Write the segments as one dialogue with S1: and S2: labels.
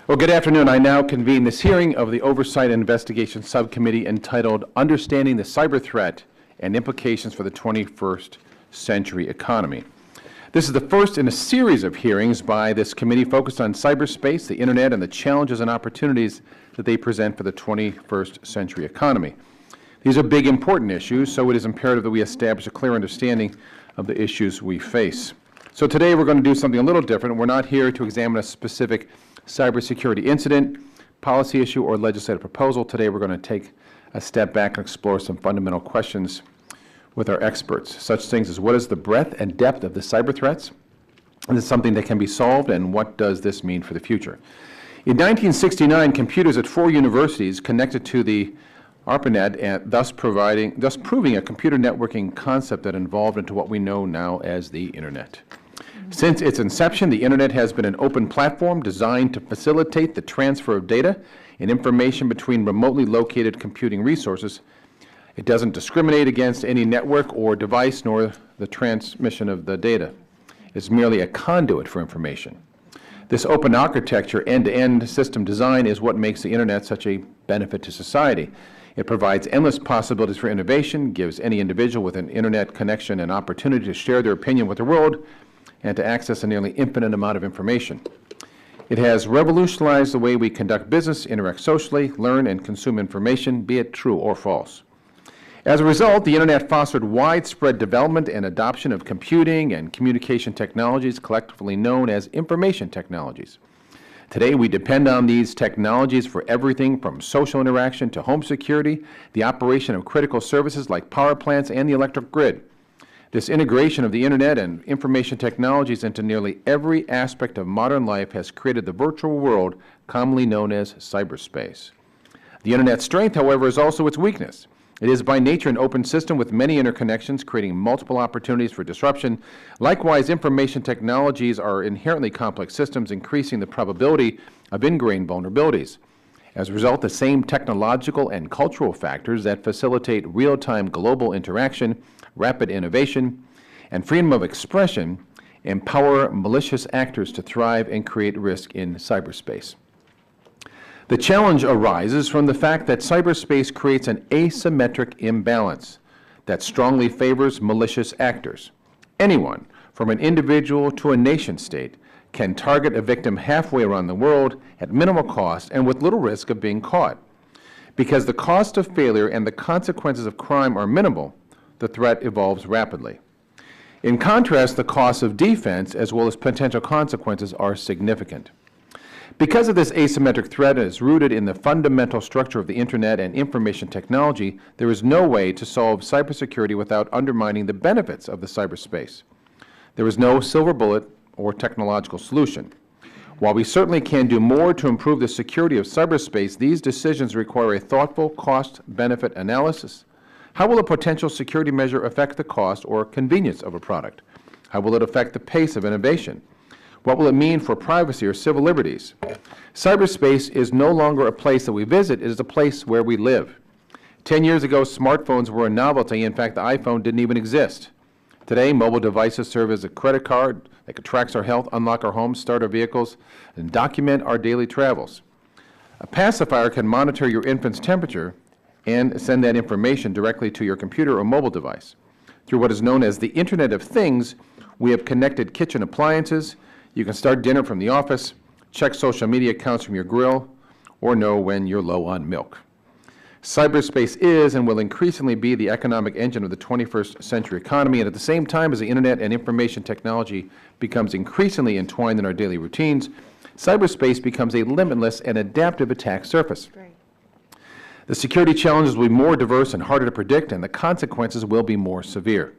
S1: Well, good afternoon. I now convene this hearing of the Oversight and Investigation Subcommittee entitled Understanding the Cyber Threat and Implications for the 21st Century Economy. This is the first in a series of hearings by this committee focused on cyberspace, the Internet, and the challenges and opportunities that they present for the 21st century economy. These are big, important issues, so it is imperative that we establish a clear understanding of the issues we face. So today we're going to do something a little different. We're not here to examine a specific cybersecurity incident, policy issue, or legislative proposal. Today we're going to take a step back and explore some fundamental questions with our experts. Such things as, what is the breadth and depth of the cyber threats? Is this something that can be solved, and what does this mean for the future? In 1969, computers at 4 universities connected to the ARPANET, and thus proving a computer networking concept that evolved into what we know now as the Internet. Since its inception, the Internet has been an open platform designed to facilitate the transfer of data and information between remotely located computing resources. It doesn't discriminate against any network or device, nor the transmission of the data. It's merely a conduit for information. This open architecture, end-to-end system design, is what makes the Internet such a benefit to society. It provides endless possibilities for innovation, gives any individual with an Internet connection an opportunity to share their opinion with the world, and to access a nearly infinite amount of information. It has revolutionized the way we conduct business, interact socially, learn, and consume information, be it true or false. As a result, the Internet fostered widespread development and adoption of computing and communication technologies, collectively known as information technologies. Today, we depend on these technologies for everything from social interaction to home security, the operation of critical services like power plants, and the electric grid. This integration of the Internet and information technologies into nearly every aspect of modern life has created the virtual world commonly known as cyberspace. The Internet's strength, however, is also its weakness. It is by nature an open system with many interconnections, creating multiple opportunities for disruption. Likewise, information technologies are inherently complex systems, increasing the probability of ingrained vulnerabilities. As a result, the same technological and cultural factors that facilitate real-time global interaction, rapid innovation, and freedom of expression empower malicious actors to thrive and create risk in cyberspace. The challenge arises from the fact that cyberspace creates an asymmetric imbalance that strongly favors malicious actors. Anyone, from an individual to a nation-state, can target a victim halfway around the world at minimal cost and with little risk of being caught. Because the cost of failure and the consequences of crime are minimal, the threat evolves rapidly. In contrast, the costs of defense as well as potential consequences are significant. Because of this asymmetric threat is rooted in the fundamental structure of the Internet and information technology, there is no way to solve cybersecurity without undermining the benefits of the cyberspace. There is no silver bullet or technological solution. While we certainly can do more to improve the security of cyberspace, these decisions require a thoughtful cost-benefit analysis. How will a potential security measure affect the cost or convenience of a product? How will it affect the pace of innovation? What will it mean for privacy or civil liberties? Cyberspace is no longer a place that we visit, it is a place where we live. 10 years ago, smartphones were a novelty. In fact, the iPhone didn't even exist. Today, mobile devices serve as a credit card that can track our health, unlock our homes, start our vehicles, and document our daily travels. A pacifier can monitor your infant's temperature and send that information directly to your computer or mobile device. Through what is known as the Internet of Things, we have connected kitchen appliances. You can start dinner from the office, check social media accounts from your grill, or know when you're low on milk. Cyberspace is and will increasingly be the economic engine of the 21st century economy, and at the same time as the Internet and information technology becomes increasingly entwined in our daily routines, cyberspace becomes a limitless and adaptive attack surface.
S2: Great.
S1: The security challenges will be more diverse and harder to predict, and the consequences will be more severe.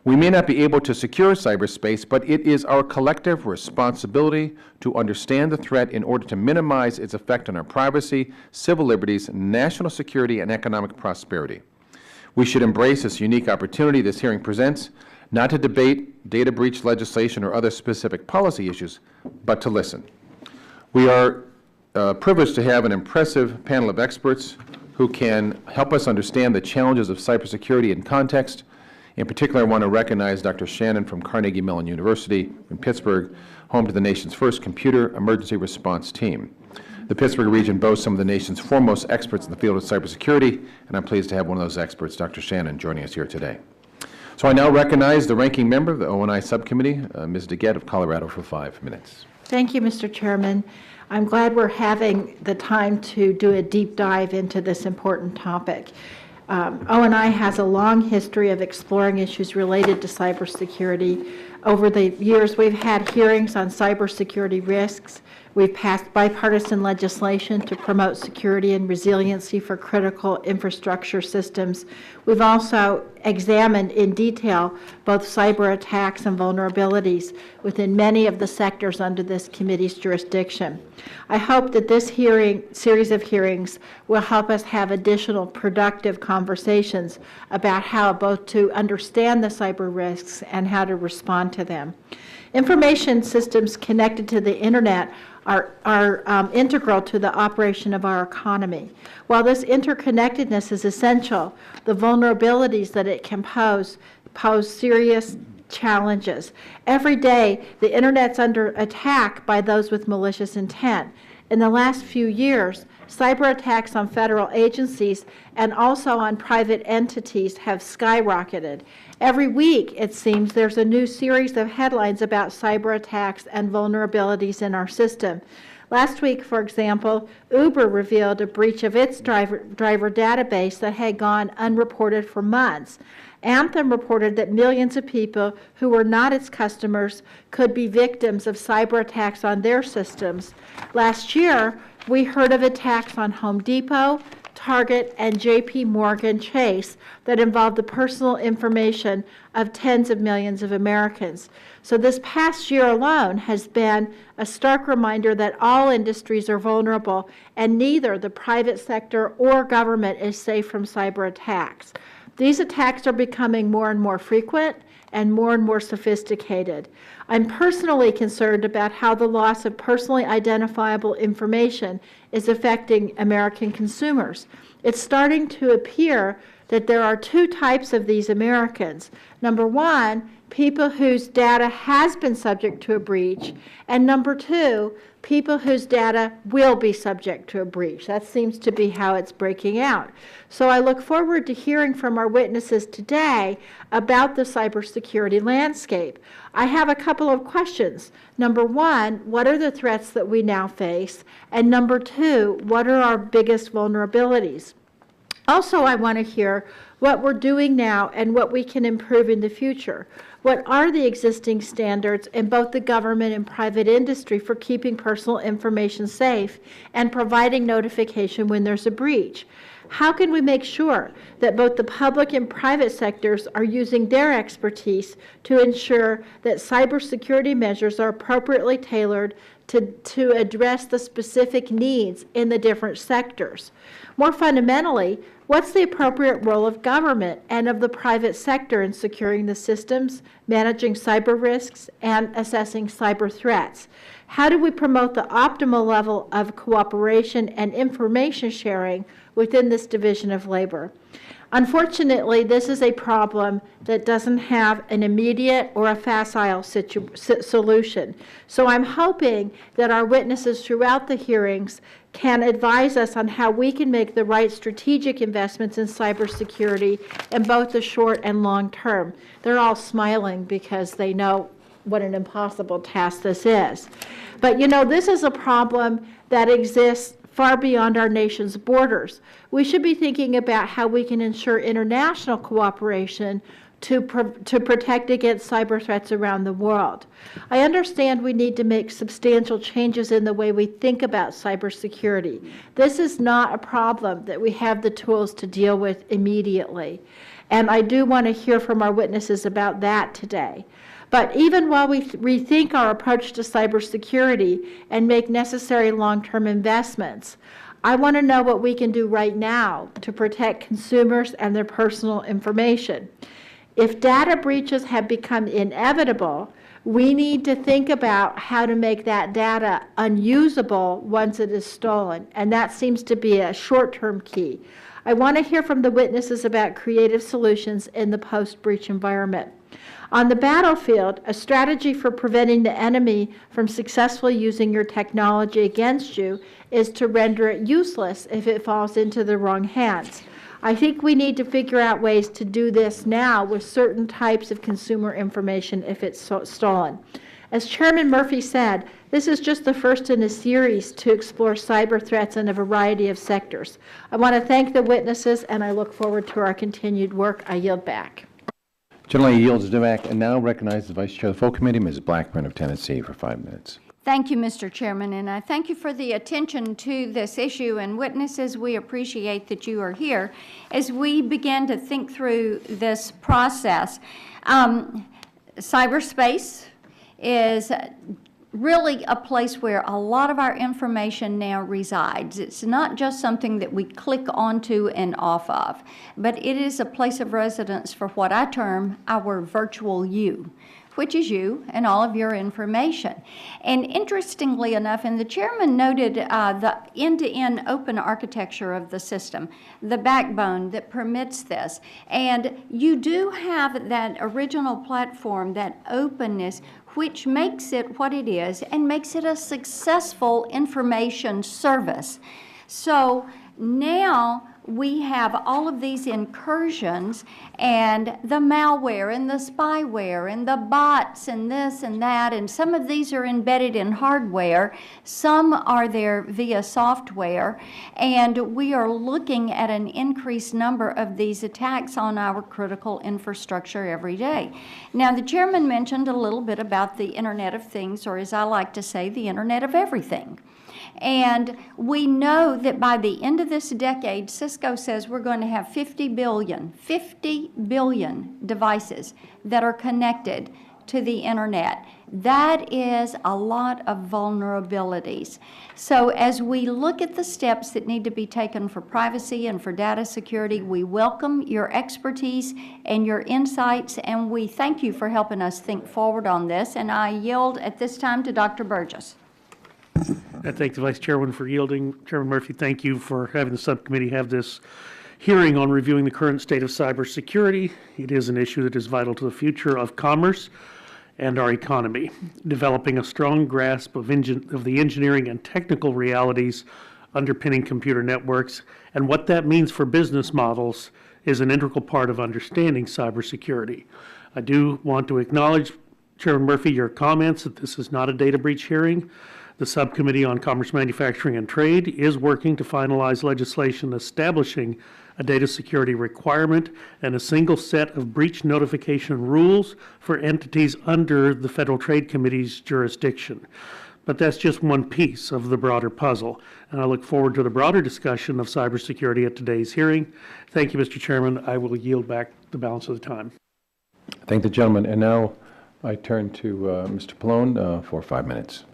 S1: We may not be able to secure cyberspace, but it is our collective responsibility to understand the threat in order to minimize its effect on our privacy, civil liberties, national security, and economic prosperity. We should embrace this unique opportunity this hearing presents, not to debate data breach legislation or other specific policy issues, but to listen. We are privileged to have an impressive panel of experts who can help us understand the challenges of cybersecurity in context. In particular, I want to recognize Dr. Shannon from Carnegie Mellon University in Pittsburgh, home to the nation's first computer emergency response team. The Pittsburgh region boasts some of the nation's foremost experts in the field of cybersecurity, and I'm pleased to have one of those experts, Dr. Shannon, joining us here today. So I now recognize the ranking member of the O&I subcommittee, Ms. DeGette of Colorado, for 5 minutes.
S2: Thank you, Mr. Chairman. I'm glad we're having the time to do a deep dive into this important topic. O&I has a long history of exploring issues related to cybersecurity. Over the years, we've had hearings on cybersecurity risks. We've passed bipartisan legislation to promote security and resiliency for critical infrastructure systems. We've also examined in detail both cyber attacks and vulnerabilities within many of the sectors under this committee's jurisdiction. I hope that this series of hearings will help us have additional productive conversations about how both to understand the cyber risks and how to respond to them. Information systems connected to the internet are integral to the operation of our economy. While this interconnectedness is essential, the vulnerabilities that it can pose serious challenges. Every day, the internet's under attack by those with malicious intent. In the last few years, cyber attacks on federal agencies and also on private entities have skyrocketed. Every week, it seems, there's a new series of headlines about cyber attacks and vulnerabilities in our system. Last week, for example, Uber revealed a breach of its driver database that had gone unreported for months. Anthem reported that millions of people who were not its customers could be victims of cyber attacks on their systems. Last year, we heard of attacks on Home Depot, Target, and JP Morgan Chase that involved the personal information of tens of millions of Americans. So this past year alone has been a stark reminder that all industries are vulnerable and neither the private sector or government is safe from cyber attacks. These attacks are becoming more and more frequent and more sophisticated. I'm personally concerned about how the loss of personally identifiable information is affecting American consumers. It's starting to appear that there are two types of these Americans. Number one, people whose data has been subject to a breach, and number two, people whose data will be subject to a breach. That seems to be how it's breaking out. So I look forward to hearing from our witnesses today about the cybersecurity landscape. I have a couple of questions. Number one, what are the threats that we now face? And number two, what are our biggest vulnerabilities? Also, I want to hear what we're doing now and what we can improve in the future. What are the existing standards in both the government and private industry for keeping personal information safe and providing notification when there's a breach? How can we make sure that both the public and private sectors are using their expertise to ensure that cybersecurity measures are appropriately tailored to address the specific needs in the different sectors? More fundamentally, what's the appropriate role of government and of the private sector in securing the systems, managing cyber risks, and assessing cyber threats? How do we promote the optimal level of cooperation and information sharing within this division of labor? Unfortunately, this is a problem that doesn't have an immediate or a facile solution. So I'm hoping that our witnesses throughout the hearings can advise us on how we can make the right strategic investments in cybersecurity in both the short and long term. They're all smiling because they know what an impossible task this is. But you know, this is a problem that exists far beyond our nation's borders. We should be thinking about how we can ensure international cooperation to protect against cyber threats around the world. I understand we need to make substantial changes in the way we think about cybersecurity. This is not a problem that we have the tools to deal with immediately. And I do want to hear from our witnesses about that today. But even while we rethink our approach to cybersecurity and make necessary long-term investments, I want to know what we can do right now to protect consumers and their personal information. If data breaches have become inevitable, we need to think about how to make that data unusable once it is stolen, and that seems to be a short-term key. I want to hear from the witnesses about creative solutions in the post-breach environment. On the battlefield, a strategy for preventing the enemy from successfully using your technology against you is to render it useless if it falls into the wrong hands. I think we need to figure out ways to do this now with certain types of consumer information if it's stolen. As Chairman Murphy said, this is just the first in a series to explore cyber threats in a variety of sectors. I want to thank the witnesses, and I look forward to our continued work. I yield back.
S1: Gentleman yields back and now recognizes the Vice Chair of the Full Committee, Ms. Blackburn of Tennessee, for 5 minutes.
S3: Thank you, Mr. Chairman, and I thank you for the attention to this issue. And witnesses, we appreciate that you are here as we begin to think through this process. Cyberspace is really a place where a lot of our information now resides. It's not just something that we click onto and off of, but it is a place of residence for what I term our virtual you, which is you and all of your information. And interestingly enough, and the chairman noted the end-to-end open architecture of the system, the backbone that permits this. And you do have that original platform, that openness, which makes it what it is and makes it a successful information service. So now we have all of these incursions and the malware and the spyware and the bots and this and that, and some of these are embedded in hardware, some are there via software, and we are looking at an increased number of these attacks on our critical infrastructure every day. Now, the chairman mentioned a little bit about the Internet of Things, or as I like to say, the Internet of Everything. And we know that by the end of this decade, Cisco says we're going to have 50 billion devices that are connected to the internet. That is a lot of vulnerabilities. So as we look at the steps that need to be taken for privacy and for data security, we welcome your expertise and your insights, and we thank you for helping us think forward on this. And I yield at this time to Dr. Burgess.
S4: I thank the Vice Chairman for yielding. Chairman Murphy, thank you for having the subcommittee have this hearing on reviewing the current state of cybersecurity. It is an issue that is vital to the future of commerce and our economy. Developing a strong grasp of the engineering and technical realities underpinning computer networks and what that means for business models is an integral part of understanding cybersecurity. I do want to acknowledge, Chairman Murphy, your comments that this is not a data breach hearing. The Subcommittee on Commerce, Manufacturing, and Trade is working to finalize legislation establishing a data security requirement and a single set of breach notification rules for entities under the Federal Trade Committee's jurisdiction. But that's just one piece of the broader puzzle, and I look forward to the broader discussion of cybersecurity at today's hearing. Thank you, Mr. Chairman. I will yield back the balance of the time.
S1: Thank the gentleman. And now I turn to Mr. Pallone for 5 minutes.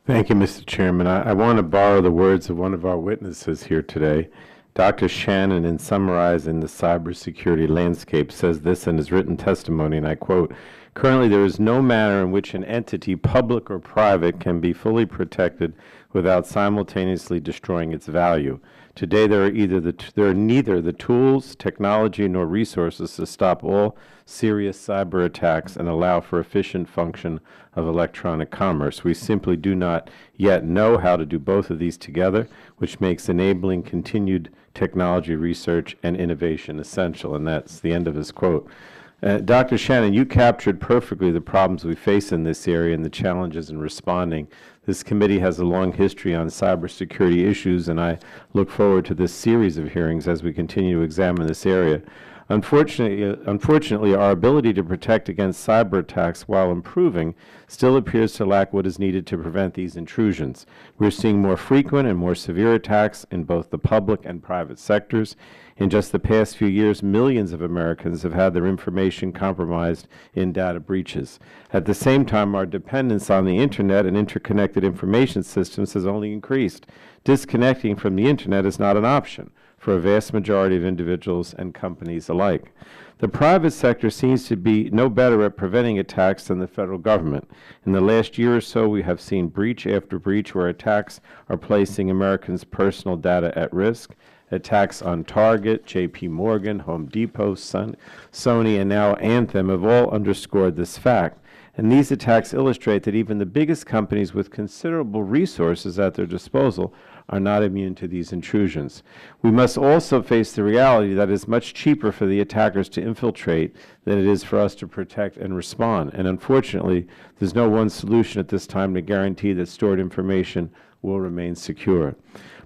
S5: Thank you, Mr. Chairman. I want to borrow the words of one of our witnesses here today. Dr. Shannon, in summarizing the cybersecurity landscape, says this in his written testimony, and I quote, "Currently, there is no manner in which an entity, public or private, can be fully protected without simultaneously destroying its value. Today, there are neither the tools, technology, nor resources to stop all serious cyber attacks and allow for efficient function of electronic commerce. We simply do not yet know how to do both of these together, which makes enabling continued technology research and innovation essential." And that's the end of his quote. Dr. Shannon, you captured perfectly the problems we face in this area and the challenges in responding. This committee has a long history on cybersecurity issues, and I look forward to this series of hearings as we continue to examine this area. Unfortunately, our ability to protect against cyber attacks while improving still appears to lack what is needed to prevent these intrusions. We're seeing more frequent and more severe attacks in both the public and private sectors. In just the past few years, millions of Americans have had their information compromised in data breaches. At the same time, our dependence on the Internet and interconnected information systems has only increased. Disconnecting from the Internet is not an option for a vast majority of individuals and companies alike. The private sector seems to be no better at preventing attacks than the federal government. In the last year or so, we have seen breach after breach where attacks are placing Americans' personal data at risk. Attacks on Target, JP Morgan, Home Depot, Sony, and now Anthem have all underscored this fact. And these attacks illustrate that even the biggest companies with considerable resources at their disposal are not immune to these intrusions. We must also face the reality that it's much cheaper for the attackers to infiltrate than it is for us to protect and respond. And unfortunately, there's no one solution at this time to guarantee that stored information will remain secure.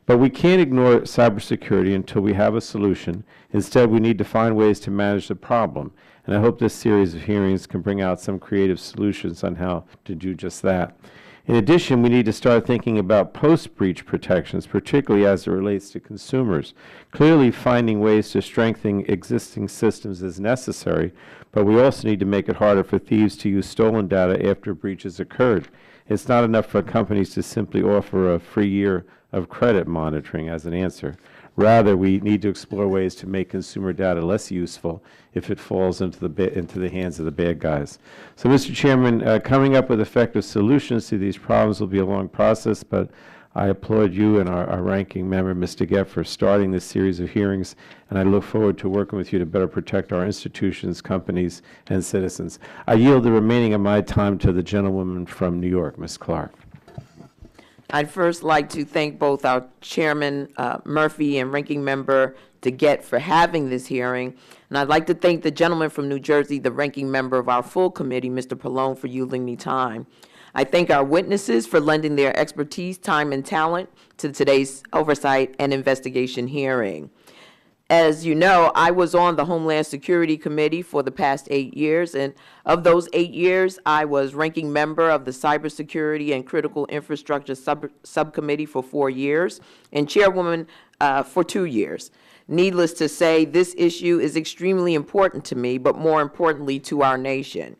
S5: But we can't ignore cybersecurity until we have a solution. Instead, we need to find ways to manage the problem. And I hope this series of hearings can bring out some creative solutions on how to do just that. In addition, we need to start thinking about post-breach protections, particularly as it relates to consumers. Clearly, finding ways to strengthen existing systems is necessary, but we also need to make it harder for thieves to use stolen data after breaches occurred. It's not enough for companies to simply offer a free year of credit monitoring as an answer. Rather, we need to explore ways to make consumer data less useful if it falls into the hands of the bad guys. So, Mr. Chairman, coming up with effective solutions to these problems will be a long process, but I applaud you and our ranking member, Mr. DeGette, for starting this series of hearings, and I look forward to working with you to better protect our institutions, companies, and citizens. I yield the remaining of my time to the gentlewoman from New York, Ms. Clark.
S6: I'd first like to thank both our Chairman Murphy and Ranking Member DeGette for having this hearing. And I'd like to thank the gentleman from New Jersey, the Ranking Member of our full committee, Mr. Pallone, for yielding me time. I thank our witnesses for lending their expertise, time, and talent to today's Oversight and Investigation hearing. As you know, I was on the Homeland Security Committee for the past 8 years, and of those 8 years, I was ranking member of the Cybersecurity and Critical Infrastructure Subcommittee for 4 years, and chairwoman for 2 years. Needless to say, this issue is extremely important to me, but more importantly to our nation.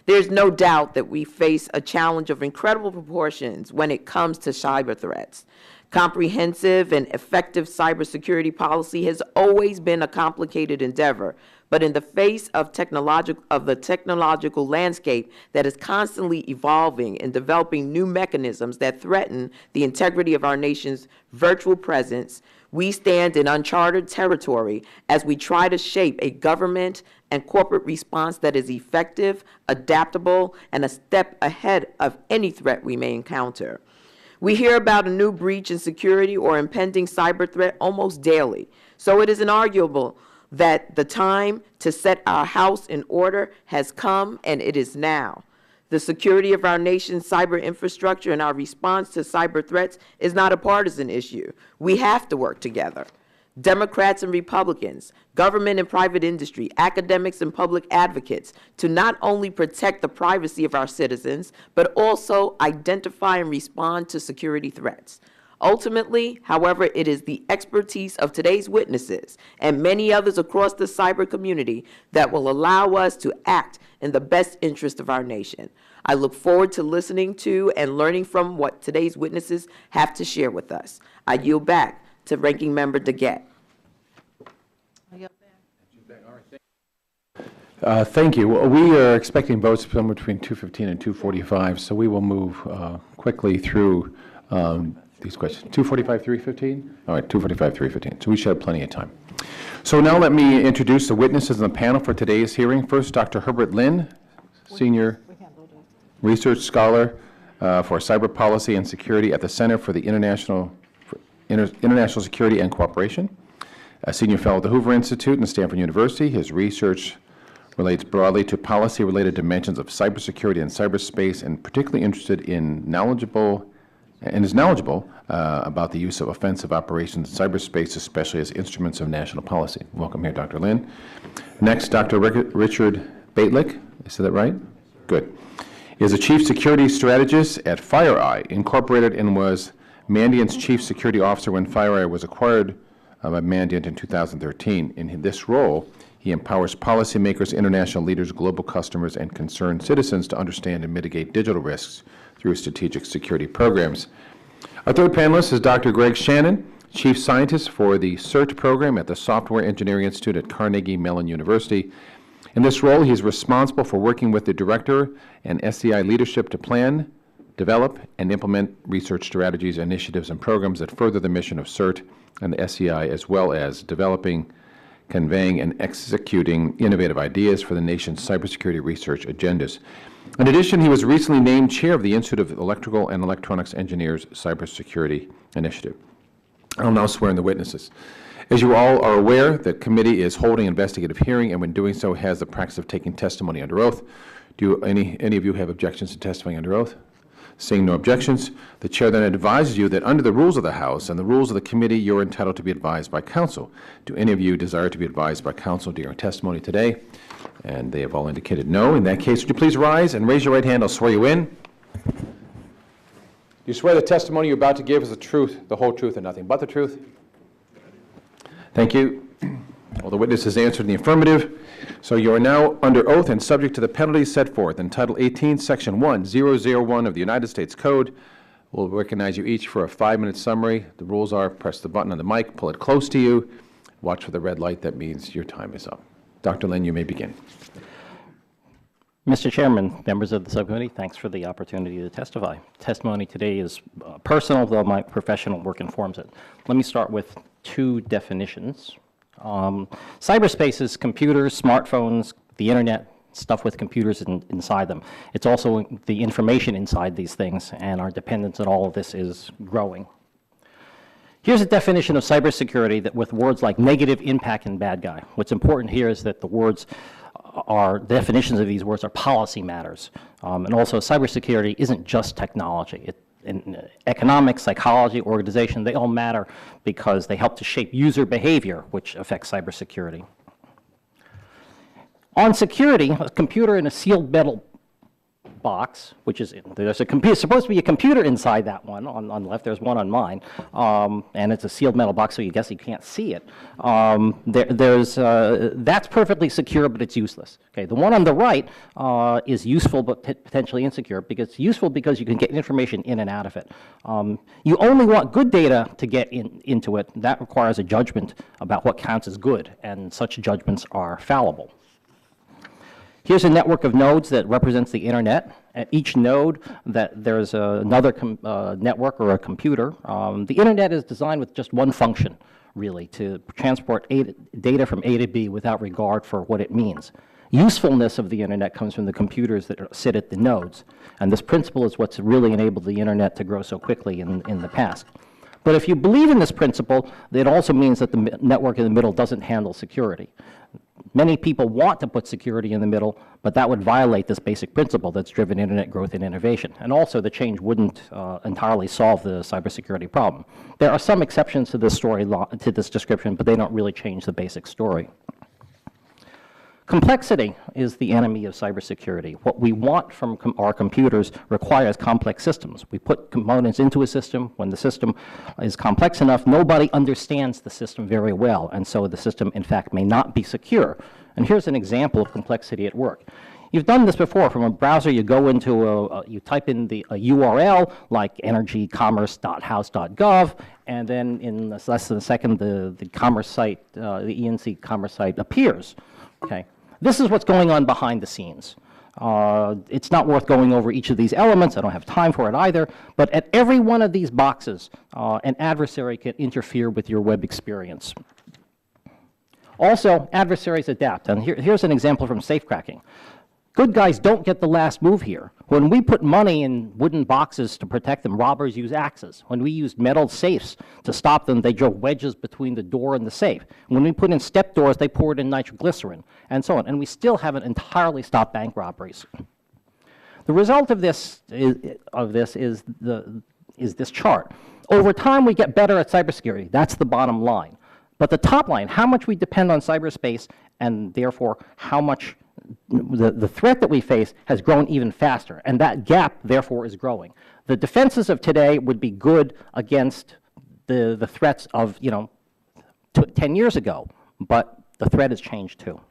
S6: There's no doubt that we face a challenge of incredible proportions when it comes to cyber threats. Comprehensive and effective cybersecurity policy has always been a complicated endeavor, but in the face of the technological landscape that is constantly evolving and developing new mechanisms that threaten the integrity of our nation's virtual presence, we stand in uncharted territory as we try to shape a government and corporate response that is effective, adaptable, and a step ahead of any threat we may encounter. We hear about a new breach in security or impending cyber threat almost daily, so it is inarguable that the time to set our house in order has come, and it is now. The security of our nation's cyber infrastructure and our response to cyber threats is not a partisan issue. We have to work together. Democrats and Republicans, government and private industry, academics and public advocates, to not only protect the privacy of our citizens, but also identify and respond to security threats. Ultimately, however, it is the expertise of today's witnesses and many others across the cyber community that will allow us to act in the best interest of our nation. I look forward to listening to and learning from what today's witnesses have to share with us. I yield back to Ranking Member DeGette.
S1: Thank you. Well, we are expecting votes somewhere between 2:15 and 2:45, so we will move quickly through these questions. 2:45, 3:15? All right, 2:45, 3:15. So we should have plenty of time. So now let me introduce the witnesses on the panel for today's hearing. First, Dr. Herbert Lin, Senior Research Scholar for Cyber Policy and Security at the Center for the International Security and Cooperation, a Senior Fellow at the Hoover Institute and Stanford University. His research relates broadly to policy-related dimensions of cybersecurity and cyberspace, and particularly interested in knowledgeable about the use of offensive operations in cyberspace, especially as instruments of national policy. Welcome here, Dr. Lin. Next, Dr. Richard Baitlick. I said that right? Good. He is a chief security strategist at FireEye Incorporated and was Mandiant's chief security officer when FireEye was acquired by Mandiant in 2013. In this role, he empowers policymakers, international leaders, global customers, and concerned citizens to understand and mitigate digital risks through strategic security programs. Our third panelist is Dr. Greg Shannon, Chief Scientist for the CERT program at the Software Engineering Institute at Carnegie Mellon University. In this role, he is responsible for working with the director and SCI leadership to plan, develop, and implement research strategies, initiatives, and programs that further the mission of CERT and the SEI, as well as developing, conveying, and executing innovative ideas for the nation's cybersecurity research agendas. In addition, he was recently named chair of the Institute of Electrical and Electronics Engineers Cybersecurity Initiative. I'll now swear in the witnesses. As you all are aware, the committee is holding an investigative hearing, and when doing so, has the practice of taking testimony under oath. Do any of you have objections to testifying under oath? Seeing no objections, the chair then advises you that under the rules of the House and the rules of the committee, you're entitled to be advised by counsel. Do any of you desire to be advised by counsel during testimony today? And they have all indicated no. In that case, would you please rise and raise your right hand? I'll swear you in. You swear the testimony you're about to give is the truth, the whole truth, and nothing but the truth? Thank you. Well, the witness has answered in the affirmative. So you are now under oath and subject to the penalties set forth in Title 18, Section 1001 of the United States Code. We'll recognize you each for a 5-minute summary. The rules are press the button on the mic, pull it close to you, watch for the red light. That means your time is up. Dr. Lin, you may begin.
S7: Mr. Chairman, members of the subcommittee, thanks for the opportunity to testify. Testimony today is personal, though my professional work informs it. Let me start with 2 definitions. Cyberspace is computers, smartphones, the internet, stuff with computers inside them. It's also the information inside these things, and our dependence on all of this is growing. Here's a definition of cybersecurity that with words like negative impact and bad guy. What's important here is that the words are, definitions of these words are policy matters. And also cybersecurity isn't just technology. In economics, psychology, organization, they all matter because they help to shape user behavior, which affects cybersecurity. On security, a computer in a sealed metal box, which is, there's a computer, supposed to be a computer inside that one. On the left, there's one on mine, and it's a sealed metal box, so you guess you can't see it. That's perfectly secure, but it's useless. Okay, the one on the right is useful, but potentially insecure, because it's useful because you can get information in and out of it. You only want good data to get into it. That requires a judgment about what counts as good, and such judgments are fallible. Here's a network of nodes that represents the internet. At each node, there's another network or a computer. The internet is designed with just one function, really, to transport data from A to B without regard for what it means. Usefulness of the internet comes from the computers that sit at the nodes, and this principle is what's really enabled the internet to grow so quickly in the past. But if you believe in this principle, it also means that the network in the middle doesn't handle security. Many people want to put security in the middle, but that would violate this basic principle that's driven internet growth and innovation. And also, the change wouldn't entirely solve the cybersecurity problem. There are some exceptions to this story, to this description, but they don't really change the basic story. Complexity is the enemy of cybersecurity. What we want from our computers requires complex systems. We put components into a system. When the system is complex enough, nobody understands the system very well, and so the system, in fact, may not be secure. And here's an example of complexity at work. You've done this before. From a browser, you go into you type in a URL like energycommerce.house.gov, and then in less than a second, the commerce site, the ENC commerce site appears. Okay. This is what's going on behind the scenes. It's not worth going over each of these elements. I don't have time for it either. But at every one of these boxes, an adversary can interfere with your web experience. Also, adversaries adapt. And here's an example from safecracking. Good guys don't get the last move here. When we put money in wooden boxes to protect them, robbers use axes. When we use metal safes to stop them, they drove wedges between the door and the safe. When we put in step doors, they poured in nitroglycerin, and so on. And we still haven't entirely stopped bank robberies. The result of this is this chart. Over time, we get better at cybersecurity. That's the bottom line. But the top line, how much we depend on cyberspace, and therefore how much the threat that we face has grown even faster, and that gap, therefore, is growing. The defenses of today would be good against the threats of, 10 years ago, but the threat has changed too.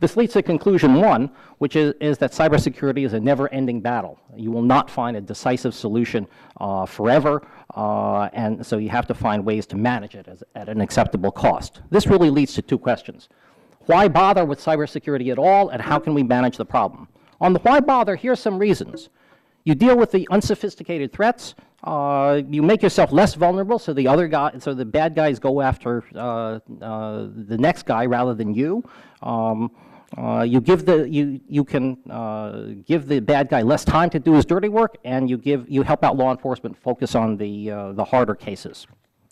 S7: This leads to conclusion 1, which is that cybersecurity is a never-ending battle. You will not find a decisive solution forever, and so you have to find ways to manage it at an acceptable cost. This really leads to 2 questions. Why bother with cybersecurity at all, and how can we manage the problem? On the why bother, here's some reasons. You deal with the unsophisticated threats. You make yourself less vulnerable, so the bad guys go after the next guy rather than you. You can give the bad guy less time to do his dirty work, and you help out law enforcement focus on the harder cases.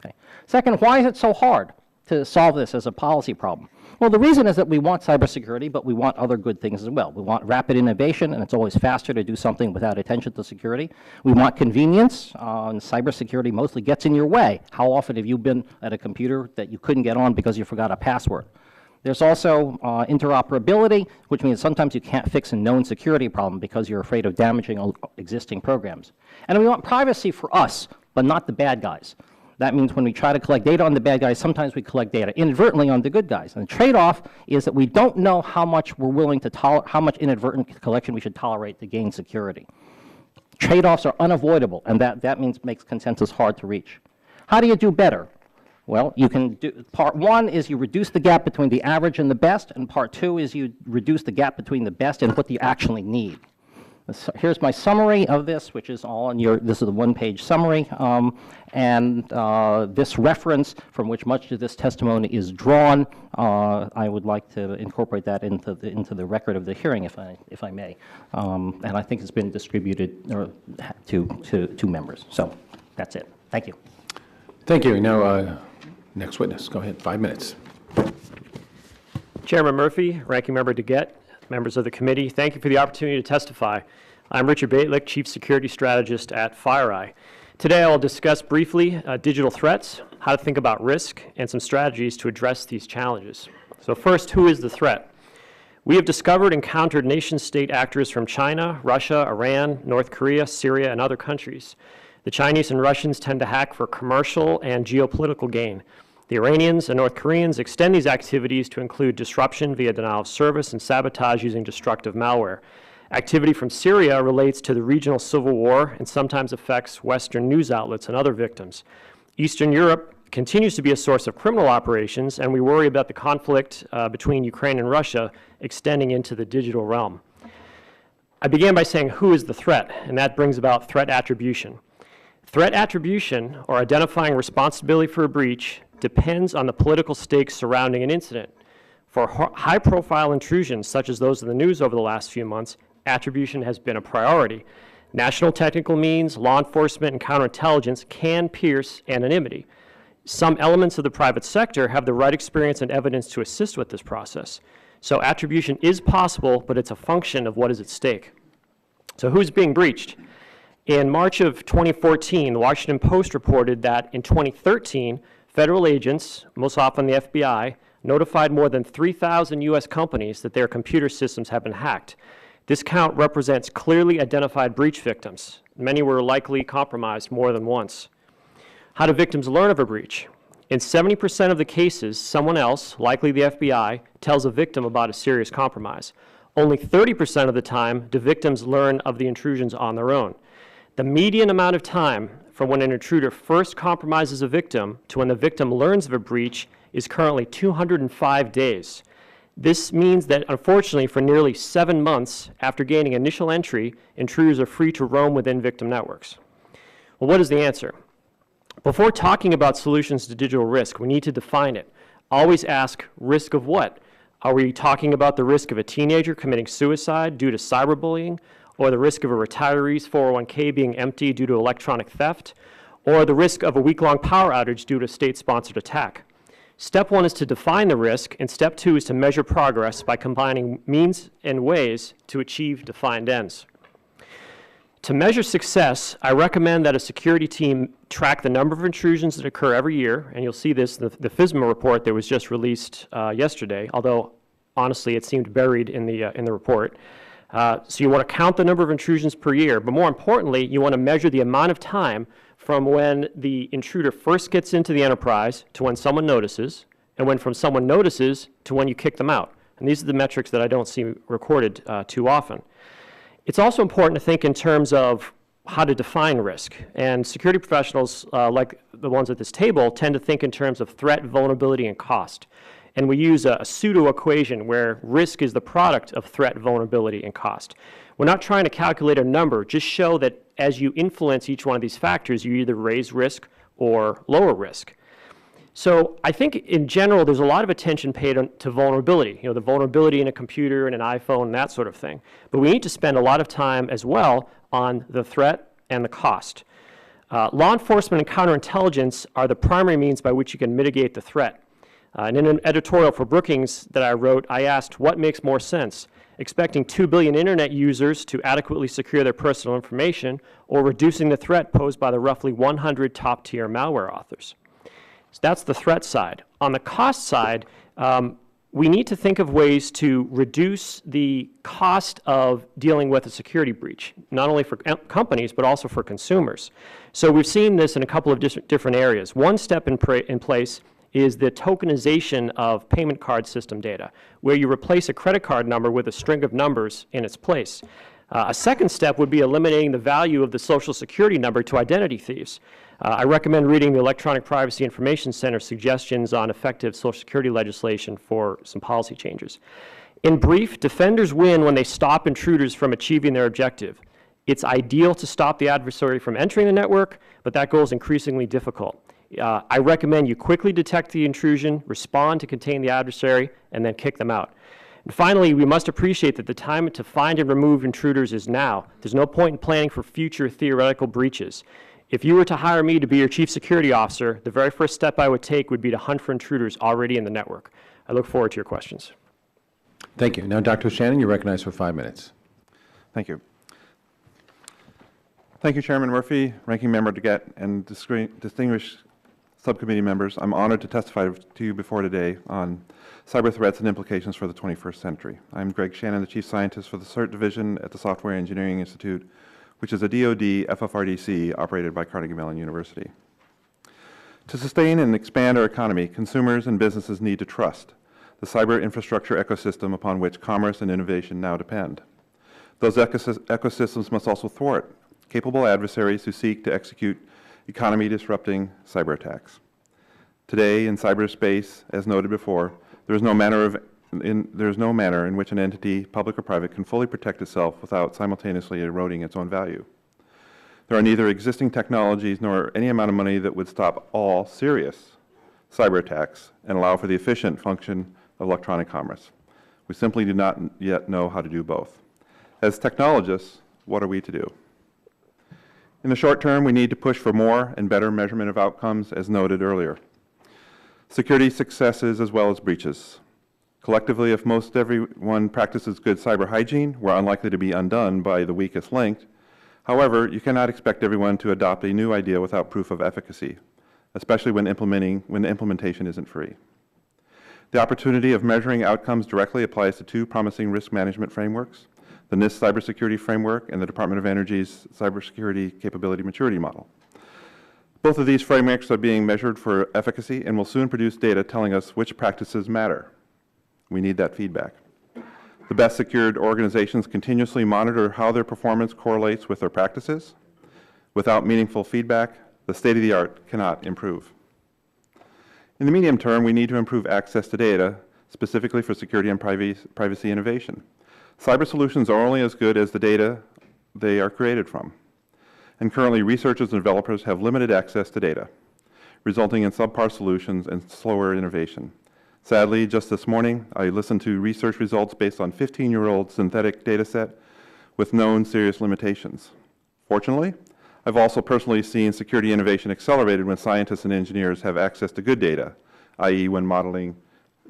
S7: Okay. Second, why is it so hard to solve this as a policy problem? Well, the reason is that we want cybersecurity, but we want other good things as well. We want rapid innovation, and it's always faster to do something without attention to security. We want convenience, and cybersecurity mostly gets in your way. How often have you been at a computer that you couldn't get on because you forgot a password? There's also interoperability, which means sometimes you can't fix a known security problem because you're afraid of damaging existing programs. And we want privacy for us, but not the bad guys. That means when we try to collect data on the bad guys, sometimes we collect data inadvertently on the good guys. And the trade-off is that we don't know how much we're willing to tolerate, how much inadvertent collection we should tolerate to gain security. Trade-offs are unavoidable, and that means makes consensus hard to reach. How do you do better? Well, you can do, part one is you reduce the gap between the average and the best, and part two is you reduce the gap between the best and what you actually need. Here's my summary of this, which is all in this is a one-page summary, and this reference from which much of this testimony is drawn, I would like to incorporate that into the record of the hearing, if I may. And I think it's been distributed to members. So that's it. Thank you.
S1: Thank you. Now, next witness. Go ahead. 5 minutes.
S8: Chairman Murphy, Ranking Member DeGette, members of the committee, thank you for the opportunity to testify. I'm Richard Baitlick, Chief Security Strategist at FireEye. Today I will discuss briefly digital threats, how to think about risk, and some strategies to address these challenges. So first, who is the threat? We have discovered and countered nation-state actors from China, Russia, Iran, North Korea, Syria, and other countries. The Chinese and Russians tend to hack for commercial and geopolitical gain. The Iranians and North Koreans extend these activities to include disruption via denial of service and sabotage using destructive malware. Activity from Syria relates to the regional civil war and sometimes affects Western news outlets and other victims. Eastern Europe continues to be a source of criminal operations, and we worry about the conflict between Ukraine and Russia extending into the digital realm. I began by saying who is the threat, and that brings about threat attribution. Threat attribution, or identifying responsibility for a breach, depends on the political stakes surrounding an incident. For high-profile intrusions, such as those in the news over the last few months, attribution has been a priority. National technical means, law enforcement, and counterintelligence can pierce anonymity. Some elements of the private sector have the right experience and evidence to assist with this process. So attribution is possible, but it's a function of what is at stake. So who's being breached? In March of 2014, the Washington Post reported that in 2013, federal agents, most often the FBI, notified more than 3,000 U.S. companies that their computer systems have been hacked. This count represents clearly identified breach victims. Many were likely compromised more than once. How do victims learn of a breach? In 70% of the cases, someone else, likely the FBI, tells a victim about a serious compromise. Only 30% of the time do victims learn of the intrusions on their own. The median amount of time from when an intruder first compromises a victim to when the victim learns of a breach is currently 205 days. This means that, unfortunately, for nearly 7 months after gaining initial entry, intruders are free to roam within victim networks. Well, what is the answer? Before talking about solutions to digital risk, we need to define it. Always ask, risk of what? Are we talking about the risk of a teenager committing suicide due to cyberbullying, or the risk of a retiree's 401k being empty due to electronic theft, or the risk of a week-long power outage due to a state-sponsored attack? Step one is to define the risk, and step two is to measure progress by combining means and ways to achieve defined ends. To measure success, I recommend that a security team track the number of intrusions that occur every year, and you'll see this in the FISMA report that was just released yesterday, although honestly it seemed buried in the report. So you want to count the number of intrusions per year, but more importantly, you want to measure the amount of time from when the intruder first gets into the enterprise to when someone notices, and when from someone notices to when you kick them out. And these are the metrics that I don't see recorded too often. It's also important to think in terms of how to define risk. And security professionals, like the ones at this table, tend to think in terms of threat, vulnerability, and cost. And we use a pseudo equation where risk is the product of threat, vulnerability, and cost. We're not trying to calculate a number, just show that as you influence each one of these factors, you either raise risk or lower risk. So I think in general, there's a lot of attention paid to vulnerability, the vulnerability in a computer and an iPhone and that sort of thing. But we need to spend a lot of time as well on the threat and the cost. Law enforcement and counterintelligence are the primary means by which you can mitigate the threat. And in an editorial for Brookings that I wrote, I asked what makes more sense, expecting 2 billion internet users to adequately secure their personal information, or reducing the threat posed by the roughly 100 top-tier malware authors. So that's the threat side. On the cost side, we need to think of ways to reduce the cost of dealing with a security breach, not only for companies, but also for consumers. So we've seen this in a couple of different areas. One step in place is the tokenization of payment card system data, where you replace a credit card number with a string of numbers in its place. A second step would be eliminating the value of the Social Security number to identity thieves. I recommend reading the Electronic Privacy Information Center suggestions on effective Social Security legislation for some policy changes. In brief, defenders win when they stop intruders from achieving their objective. It's ideal to stop the adversary from entering the network, but that goal is increasingly difficult. I recommend you quickly detect the intrusion, respond to contain the adversary, and then kick them out. And finally, we must appreciate that the time to find and remove intruders is now. There's no point in planning for future theoretical breaches. If you were to hire me to be your chief security officer, the very first step I would take would be to hunt for intruders already in the network. I look forward to your questions.
S1: Thank you. Now, Dr. Shannon, you're recognized for 5 minutes.
S9: Thank you. Thank you, Chairman Murphy, Ranking Member DeGette, and distinguished subcommittee members. I'm honored to testify to you before today on cyber threats and implications for the 21st century. I'm Greg Shannon, the Chief Scientist for the CERT Division at the Software Engineering Institute, which is a DoD FFRDC operated by Carnegie Mellon University. To sustain and expand our economy, consumers and businesses need to trust the cyber infrastructure ecosystem upon which commerce and innovation now depend. Those ecosystems must also thwart capable adversaries who seek to execute economy-disrupting cyber attacks. Today, in cyberspace, as noted before, there is no manner in which an entity, public or private, can fully protect itself without simultaneously eroding its own value. There are neither existing technologies nor any amount of money that would stop all serious cyber attacks and allow for the efficient function of electronic commerce. We simply do not yet know how to do both. As technologists, what are we to do? In the short term, we need to push for more and better measurement of outcomes, as noted earlier. Security successes as well as breaches. Collectively, if most everyone practices good cyber hygiene, we're unlikely to be undone by the weakest link. However, you cannot expect everyone to adopt a new idea without proof of efficacy, especially when the implementation isn't free. The opportunity of measuring outcomes directly applies to two promising risk management frameworks, the NIST Cybersecurity Framework and the Department of Energy's Cybersecurity Capability Maturity Model. Both of these frameworks are being measured for efficacy and will soon produce data telling us which practices matter. We need that feedback. The best secured organizations continuously monitor how their performance correlates with their practices. Without meaningful feedback, the state-of-the-art cannot improve. In the medium term, we need to improve access to data, specifically for security and privacy innovation. Cyber solutions are only as good as the data they are created from. And currently, researchers and developers have limited access to data, resulting in subpar solutions and slower innovation. Sadly, just this morning, I listened to research results based on 15-year-old synthetic data set with known serious limitations. Fortunately, I've also personally seen security innovation accelerated when scientists and engineers have access to good data, i.e. when modeling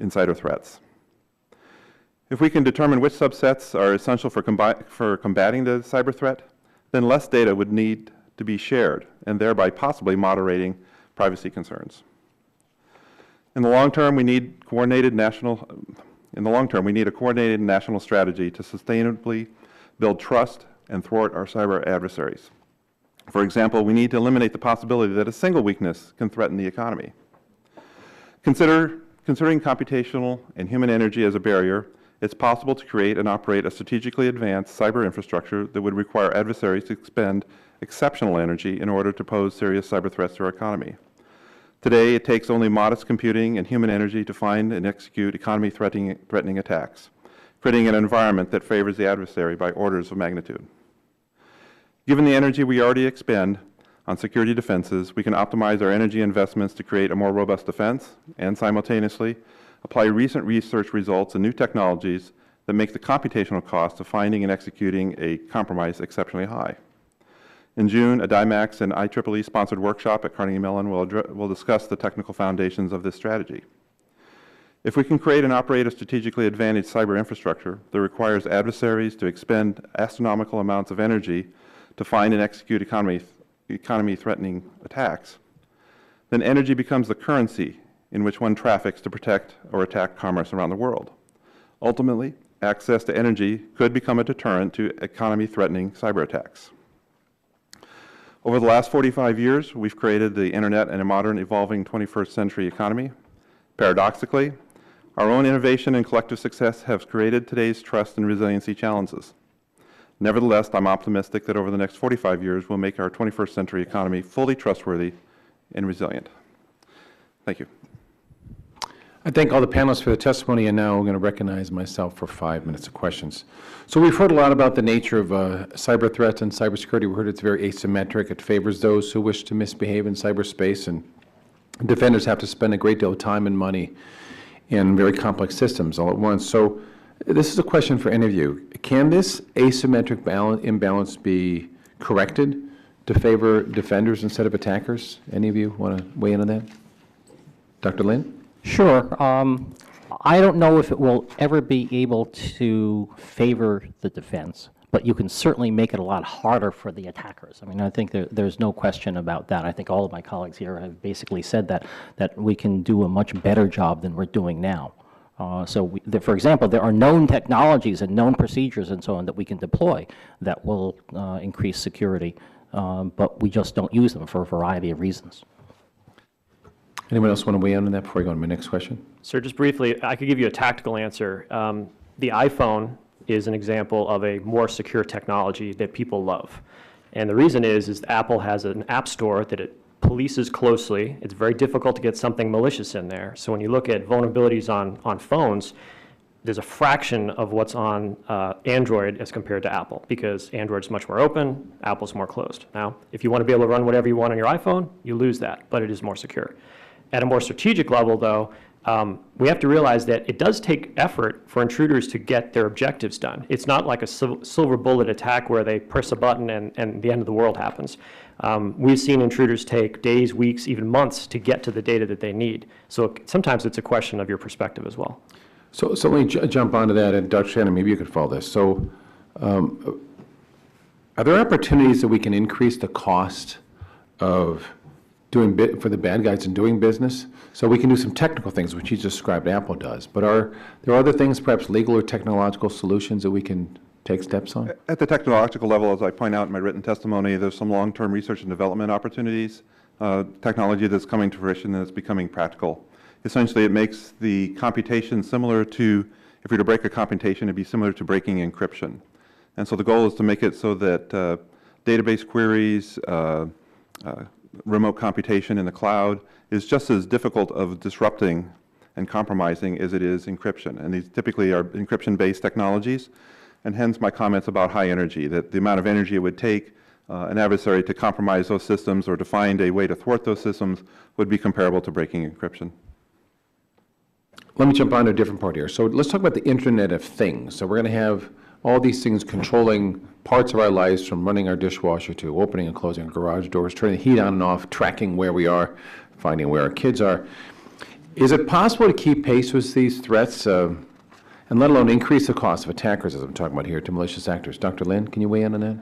S9: insider threats. If we can determine which subsets are essential for combating the cyber threat, then less data would need to be shared, and thereby possibly moderating privacy concerns. In the long term, we need a coordinated national strategy to sustainably build trust and thwart our cyber adversaries. For example, we need to eliminate the possibility that a single weakness can threaten the economy. Considering computational and human energy as a barrier, it's possible to create and operate a strategically advanced cyber infrastructure that would require adversaries to expend exceptional energy in order to pose serious cyber threats to our economy. Today, it takes only modest computing and human energy to find and execute economy-threatening attacks, creating an environment that favors the adversary by orders of magnitude. Given the energy we already expend on security defenses, we can optimize our energy investments to create a more robust defense and simultaneously apply recent research results and new technologies that make the computational cost of finding and executing a compromise exceptionally high. In June, a DIMAX and IEEE sponsored workshop at Carnegie Mellon will discuss the technical foundations of this strategy. If we can create and operate a strategically advantaged cyber infrastructure that requires adversaries to expend astronomical amounts of energy to find and execute economy-threatening attacks, then energy becomes the currency in which one traffics to protect or attack commerce around the world. Ultimately, access to energy could become a deterrent to economy-threatening cyber attacks. Over the last 45 years, we've created the Internet and a modern, evolving 21st century economy. Paradoxically, our own innovation and collective success have created today's trust and resiliency challenges. Nevertheless, I'm optimistic that over the next 45 years, we'll make our 21st century economy fully trustworthy and resilient. Thank you.
S1: I thank all the panelists for the testimony, and now I'm going to recognize myself for 5 minutes of questions. So we've heard a lot about the nature of cyber threats and cybersecurity. We heard it's very asymmetric. It favors those who wish to misbehave in cyberspace, and defenders have to spend a great deal of time and money in very complex systems all at once. So this is a question for any of you. Can this asymmetric imbalance be corrected to favor defenders instead of attackers? Any of you want to weigh in on that? Dr. Lin?
S7: Sure. I don't know if it will ever be able to favor the defense, but you can certainly make it a lot harder for the attackers. I mean, I think there's no question about that. I think all of my colleagues here have basically said that we can do a much better job than we're doing now. For example, there are known technologies and known procedures and so on that we can deploy that will increase security, but we just don't use them for a variety of reasons.
S1: Anyone else want to weigh in on that before I go on to my next question?
S8: Sir, just briefly, I could give you a tactical answer. The iPhone is an example of a more secure technology that people love. And the reason is Apple has an app store that it polices closely. It's very difficult to get something malicious in there. So when you look at vulnerabilities on phones, there's a fraction of what's on Android as compared to Apple, because Android's much more open, Apple's more closed. Now, if you want to be able to run whatever you want on your iPhone, you lose that, but it is more secure. At a more strategic level, though, we have to realize that it does take effort for intruders to get their objectives done. It's not like a silver bullet attack where they press a button and the end of the world happens. We've seen intruders take days, weeks, even months to get to the data that they need. So sometimes it's a question of your perspective as well.
S1: So let me jump onto that, and Dr. Shannon, maybe you could follow this. So are there opportunities that we can increase the cost of for the bad guys in doing business? So we can do some technical things, which you described Apple does, but are there other things, perhaps legal or technological solutions that we can take steps on?
S9: At the technological level, as I point out in my written testimony, there's some long-term research and development opportunities, technology that's coming to fruition and is becoming practical. Essentially, it makes the computation similar to, if you were to break a computation, it'd be similar to breaking encryption. And so the goal is to make it so that database queries, remote computation in the cloud is just as difficult of disrupting and compromising as it is encryption. And these typically are encryption-based technologies, and hence my comments about high energy, that the amount of energy it would take an adversary to compromise those systems or to find a way to thwart those systems would be comparable to breaking encryption.
S1: Let me jump on to a different part here. So let's talk about the Internet of Things. So we're going to have all these things controlling parts of our lives, from running our dishwasher to opening and closing our garage doors, turning the heat on and off, tracking where we are, finding where our kids are. Is it possible to keep pace with these threats and let alone increase the cost of attackers, as I'm talking about here, to malicious actors? Dr. Lin, can you weigh in on that?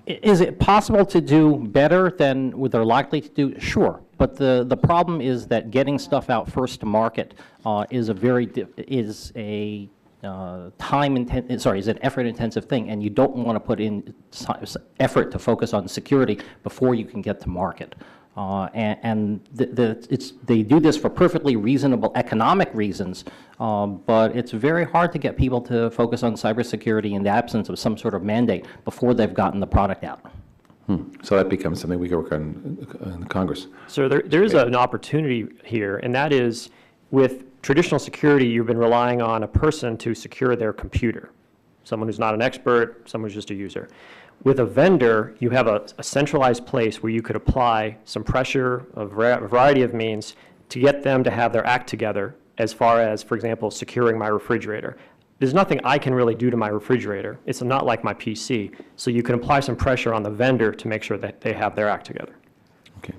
S7: Is it possible to do better than what they're likely to do? Sure. But the problem is that getting stuff out first to market is an effort-intensive thing, and you don't want to put in effort to focus on security before you can get to market. They do this for perfectly reasonable economic reasons, but it's very hard to get people to focus on cybersecurity in the absence of some sort of mandate before they've gotten the product out.
S1: So that becomes something we can work on in the Congress.
S8: So there is an opportunity here, and that is, with traditional security, you've been relying on a person to secure their computer. someone who's not an expert, someone who's just a user. With a vendor, you have a centralized place where you could apply some pressure, a variety of means, to get them to have their act together as far as, for example, securing my refrigerator. There's nothing I can really do to my refrigerator. It's not like my PC. So you can apply some pressure on the vendor to make sure that they have their act together.
S1: Okay.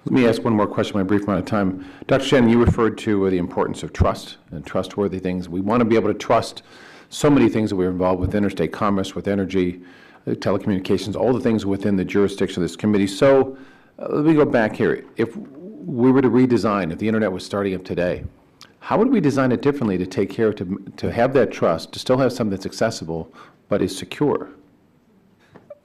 S1: Let me ask one more question in my brief amount of time. Dr. Shannon, you referred to the importance of trust and trustworthy things. We want to be able to trust so many things that we're involved with: interstate commerce, with energy, telecommunications, all the things within the jurisdiction of this committee. So let me go back here. If we were to redesign, if the internet was starting up today, how would we design it differently to take care of, to have that trust, to still have something that's accessible but is secure?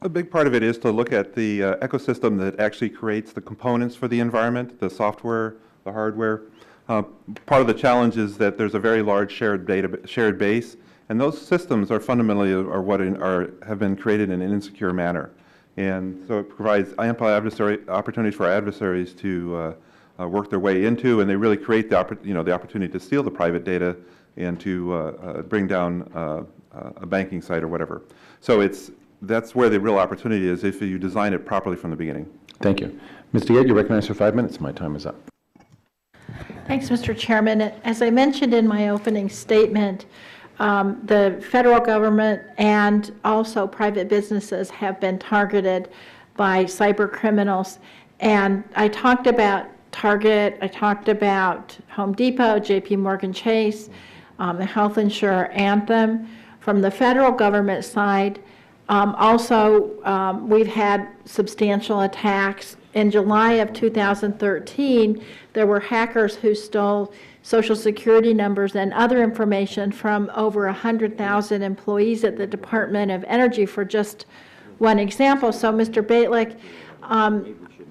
S9: A big part of it is to look at the ecosystem that actually creates the components for the environment, the software, the hardware. Part of the challenge is that there's a very large shared base, and those systems are fundamentally have been created in an insecure manner. And so it provides ample opportunities for adversaries to work their way into, and they really create the opportunity to steal the private data and to bring down a banking site or whatever. So that's where the real opportunity is if you design it properly from the beginning.
S1: Thank you. Ms. DeGette, you're recognized for 5 minutes. My time is up.
S2: Thanks, Mr. Chairman. As I mentioned in my opening statement, the federal government and also private businesses have been targeted by cyber criminals. And I talked about Target, I talked about Home Depot, JP Morgan Chase, the health insurer Anthem. From the federal government side, we've had substantial attacks. In July of 2013, there were hackers who stole Social Security numbers and other information from over 100,000 employees at the Department of Energy, for just one example. So, Mr. Bejtlich,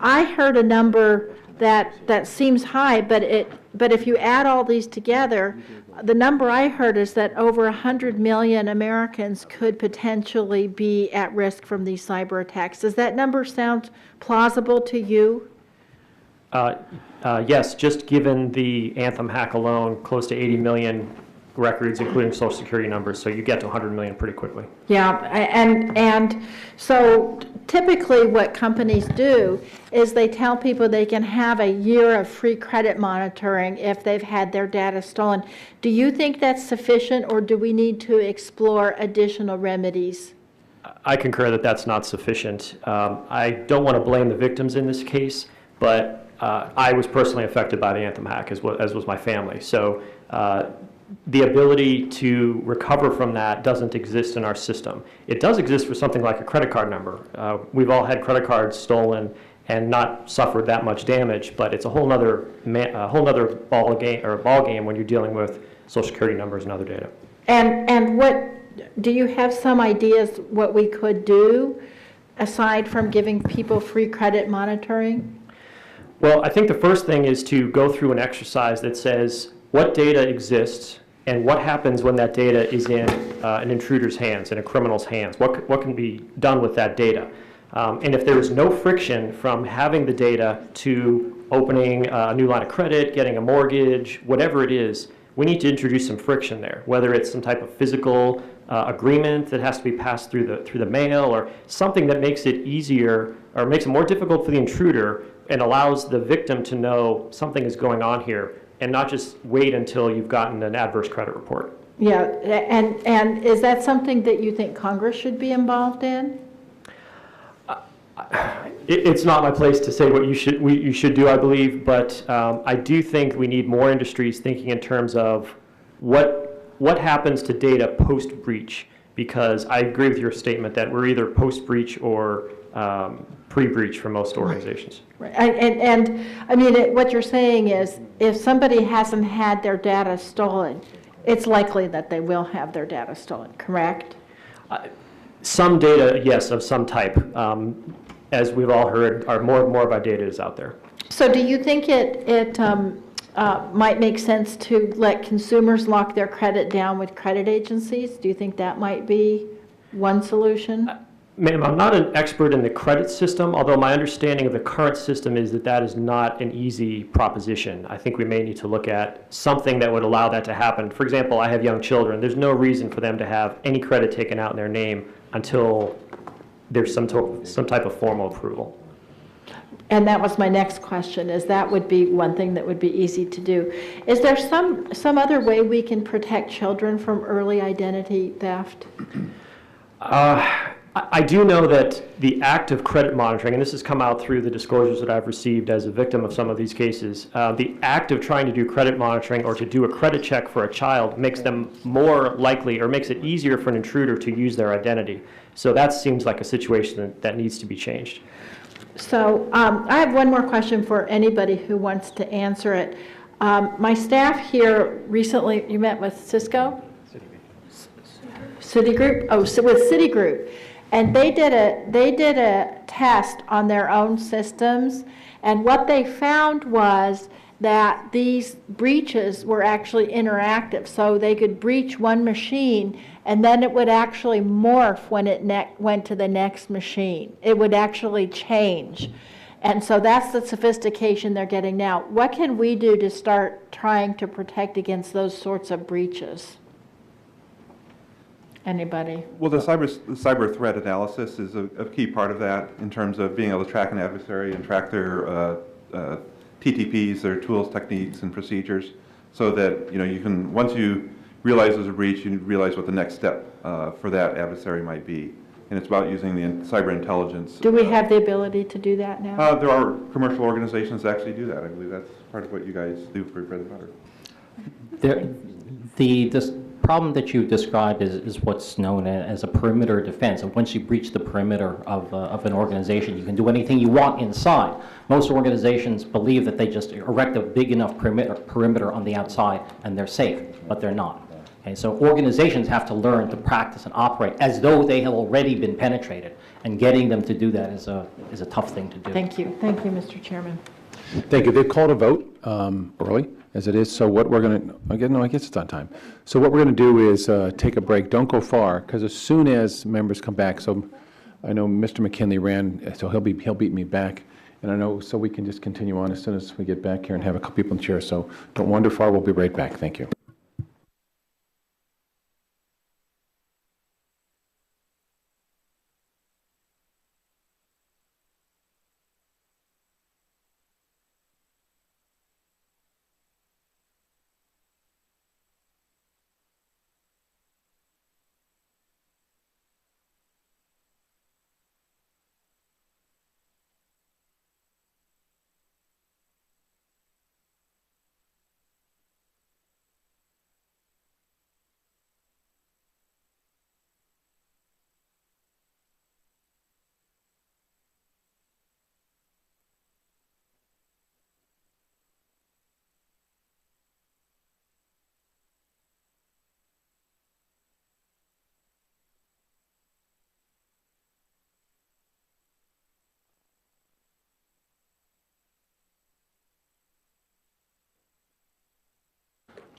S2: I heard a number that seems high, but if you add all these together, the number I heard is that over 100 million Americans could potentially be at risk from these cyber attacks. Does that number sound plausible to you?
S8: Yes, just given the Anthem hack alone, close to 80 million records, including Social Security numbers, so you get to 100 million pretty quickly.
S2: Yeah, and so typically what companies do is they tell people they can have a year of free credit monitoring if they've had their data stolen. Do you think that's sufficient, or do we need to explore additional remedies?
S8: I concur that that's not sufficient. I don't want to blame the victims in this case, but I was personally affected by the Anthem hack, as was my family. So the ability to recover from that doesn't exist in our system. It does exist for something like a credit card number. We've all had credit cards stolen and not suffered that much damage, but it's a whole nother ball game when you're dealing with Social Security numbers and other data.
S2: And what do you have some ideas what we could do aside from giving people free credit monitoring?
S8: Well, I think the first thing is to go through an exercise that says what data exists and what happens when that data is in an intruder's hands, in a criminal's hands. What can be done with that data? And if there is no friction from having the data to opening a new line of credit, getting a mortgage, whatever it is, we need to introduce some friction there, whether it's some type of physical agreement that has to be passed through the mail, or something that makes it easier or makes it more difficult for the intruder and allows the victim to know something is going on here and not just wait until you've gotten an adverse credit report.
S2: Yeah, and is that something that you think Congress should be involved in?
S8: It's not my place to say what you should do, I believe, but I do think we need more industries thinking in terms of what happens to data post-breach, because I agree with your statement that we're either post-breach or pre-breach for most organizations.
S2: Right. And I mean, what you're saying is if somebody hasn't had their data stolen, it's likely that they will have their data stolen, correct?
S8: Some data, yes, of some type. As we've all heard, more and more of our data is out there.
S2: So do you think it might make sense to let consumers lock their credit down with credit agencies? Do you think that might be one solution?
S8: Ma'am, I'm not an expert in the credit system, although my understanding of the current system is that that is not an easy proposition. I think we may need to look at something that would allow that to happen. For example, I have young children. There's no reason for them to have any credit taken out in their name until there's some type of formal approval.
S2: And that was my next question, is that would be one thing that would be easy to do. Is there some other way we can protect children from early identity theft?
S8: I do know that the act of credit monitoring, and this has come out through the disclosures that I've received as a victim of some of these cases, the act of trying to do credit monitoring or to do a credit check for a child makes them more likely or makes it easier for an intruder to use their identity. So that seems like a situation that needs to be changed.
S2: So I have one more question for anybody who wants to answer it. My staff here recently, you met with Cisco? Citigroup? Oh, so with Citigroup. And they did a test on their own systems, and what they found was that these breaches were actually interactive. So they could breach one machine, and then it would actually morph when it went to the next machine. It would actually change. And so that's the sophistication they're getting now. What can we do to start trying to protect against those sorts of breaches? Anybody?
S9: Well, the cyber threat analysis is a key part of that in terms of being able to track an adversary and track their TTPs, their tools, techniques, and procedures, so that you can, once you realize there's a breach, you realize what the next step for that adversary might be. And it's about using the cyber intelligence.
S2: Do we have the ability to do that now?
S9: There are commercial organizations that actually do that. I believe that's part of what you guys do for your bread and butter.
S7: This problem that you described is what's known as a perimeter defense. And once you breach the perimeter of an organization, you can do anything you want inside. Most organizations believe that they just erect a big enough perimeter on the outside and they're safe, but they're not. Okay, so organizations have to learn to practice and operate as though they have already been penetrated, and getting them to do that is a tough thing to do.
S2: Thank you, Mr. Chairman.
S1: Thank you. They've called a vote early, as it is, so what we're going to, again, no, I guess it's on time. So what we're going to do is take a break. Don't go far, because as soon as members come back, so I know Mr. McKinley ran, so he'll beat me back, and I know, so we can just continue on as soon as we get back here and have a couple people in chairs. So don't wander far. We'll be right back. Thank you.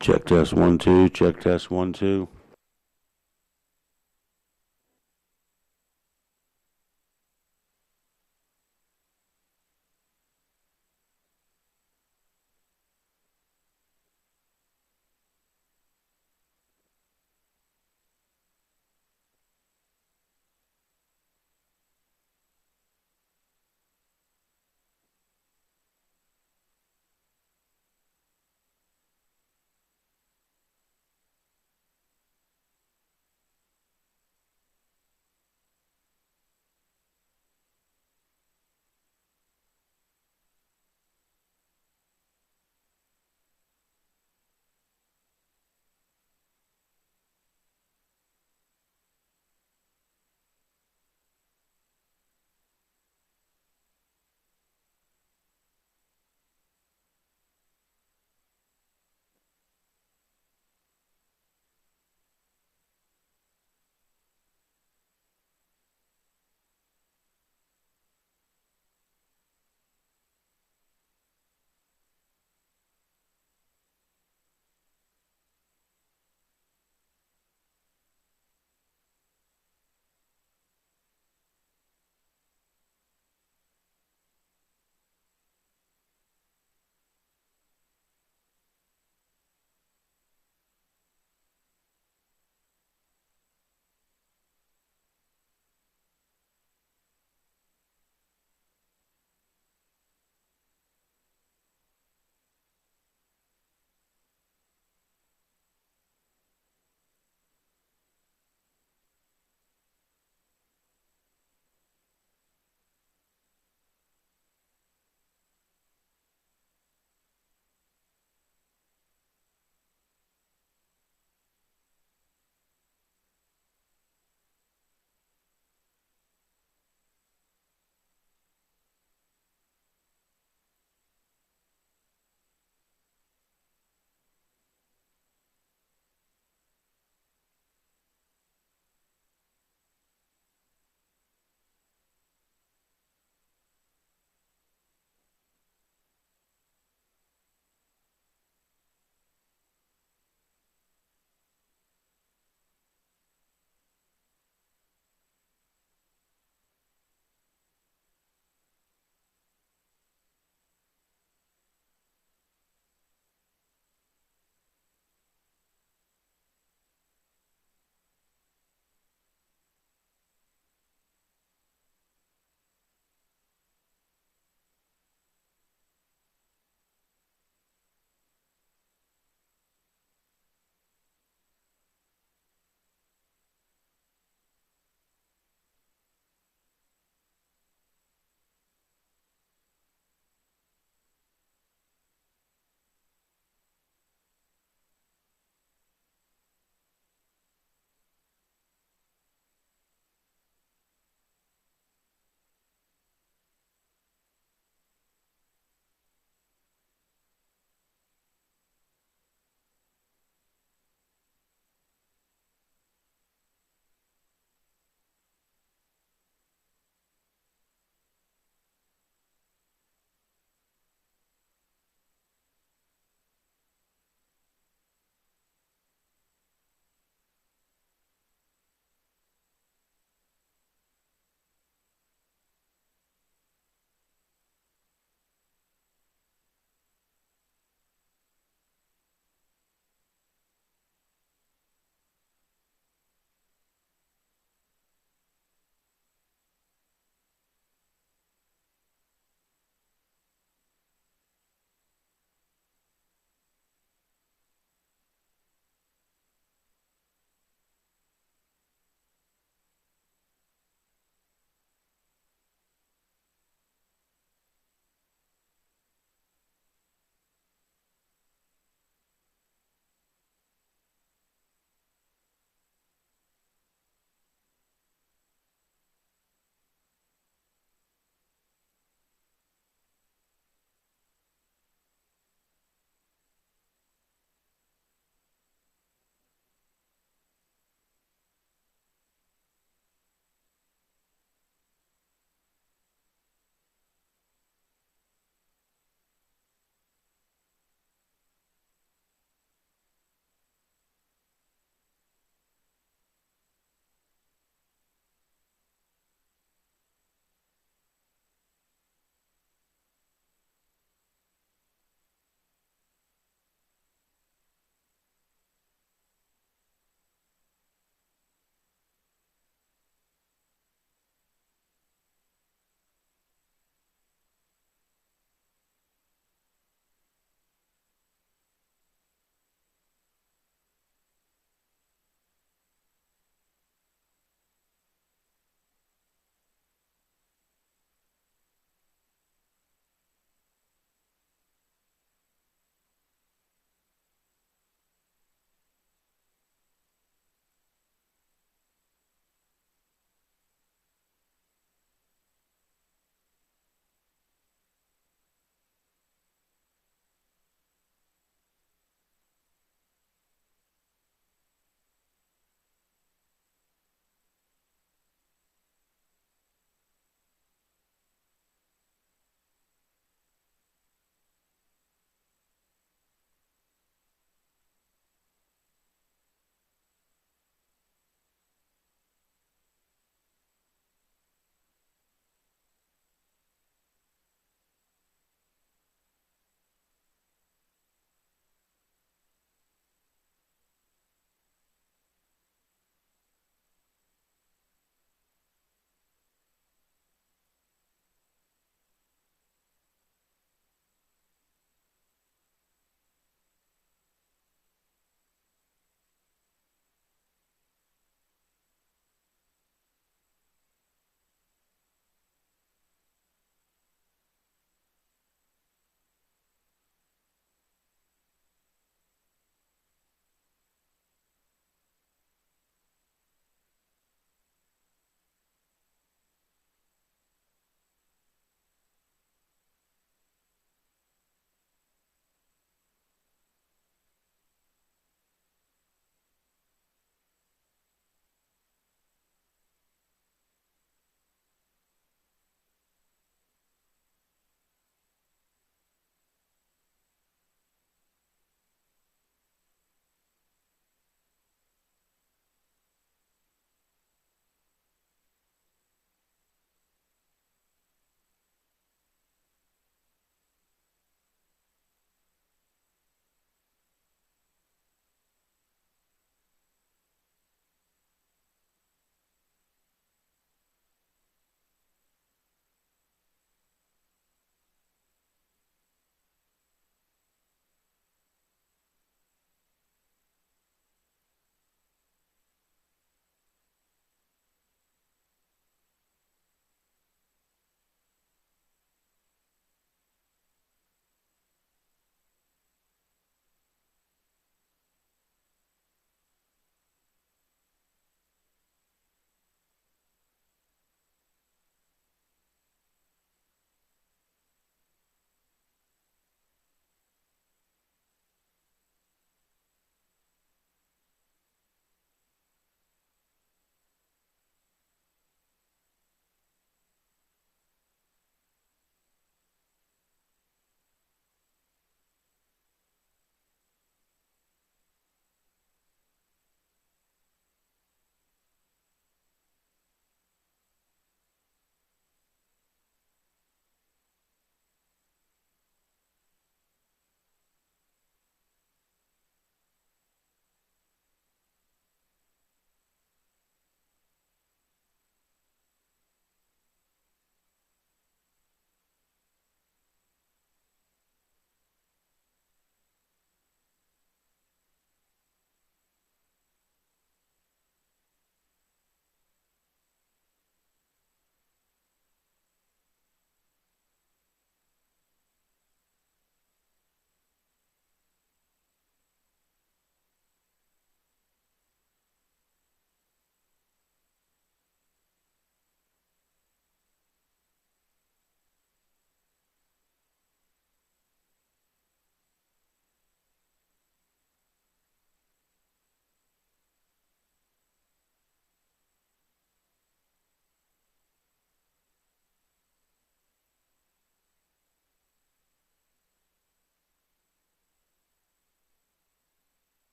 S10: Check test 1 2. Check test 1 2.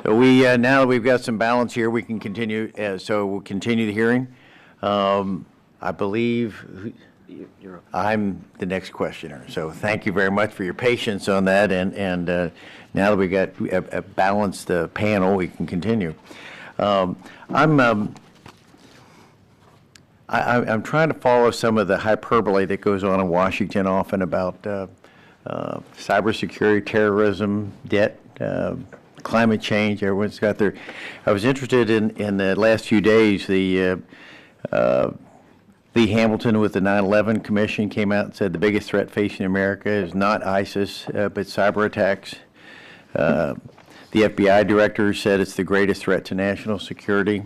S11: So now that we've got some balance here, we can continue, so we'll continue the hearing. I believe I'm the next questioner, so thank you very much for your patience on that, and now that we got a balanced panel, we can continue. I'm trying to follow some of the hyperbole that goes on in Washington often about cybersecurity, terrorism, debt, climate change. Everyone's got their. I was interested in the last few days. The Lee Hamilton with the 9/11 Commission came out and said the biggest threat facing America is not ISIS, but cyber attacks. The FBI director said it's the greatest threat to national security.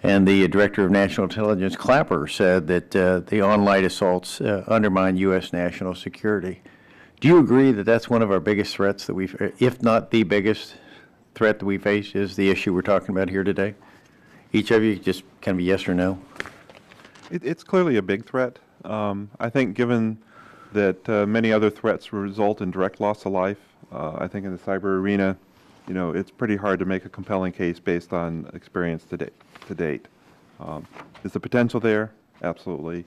S11: And the Director of National Intelligence, Clapper, said that the online assaults undermine U.S. national security. Do you agree that that's one of our biggest threats that we've, if not the biggest threat that we face, is the issue we're talking about here today? Each of you, just kind of a yes or no?
S9: It's clearly a big threat. I think given that many other threats result in direct loss of life, I think in the cyber arena, you know, it's pretty hard to make a compelling case based on experience to date. Is the potential there? Absolutely.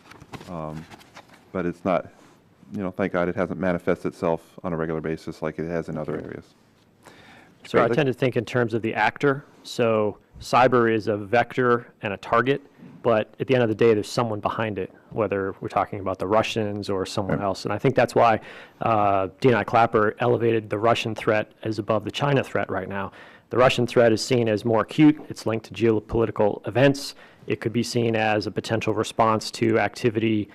S9: But it's not, you know, thank God it hasn't manifested itself on a regular basis like it has in other areas.
S8: So I tend to think in terms of the actor. So cyber is a vector and a target, but at the end of the day, there's someone behind it, whether we're talking about the Russians or someone else. And I think that's why D.N.I. Clapper elevated the Russian threat as above the China threat right now. The Russian threat is seen as more acute. It's linked to geopolitical events. It could be seen as a potential response to activity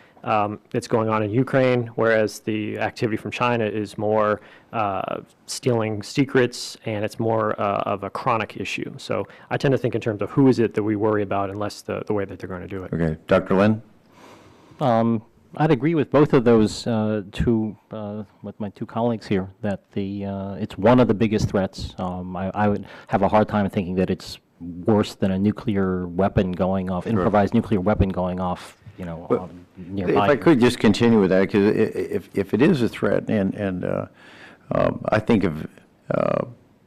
S8: that's going on in Ukraine, whereas the activity from China is more stealing secrets, and it's more of a chronic issue. So I tend to think in terms of who is it that we worry about and less the way that they're going to do it.
S11: Okay. Dr. Lin?
S7: I'd agree with both of those with my two colleagues here, that it's one of the biggest threats. I would have a hard time thinking that it's worse than a nuclear weapon going off, improvised nuclear weapon going off, you know, nearby.
S11: If I could just continue with that, because if it is a threat, and I think of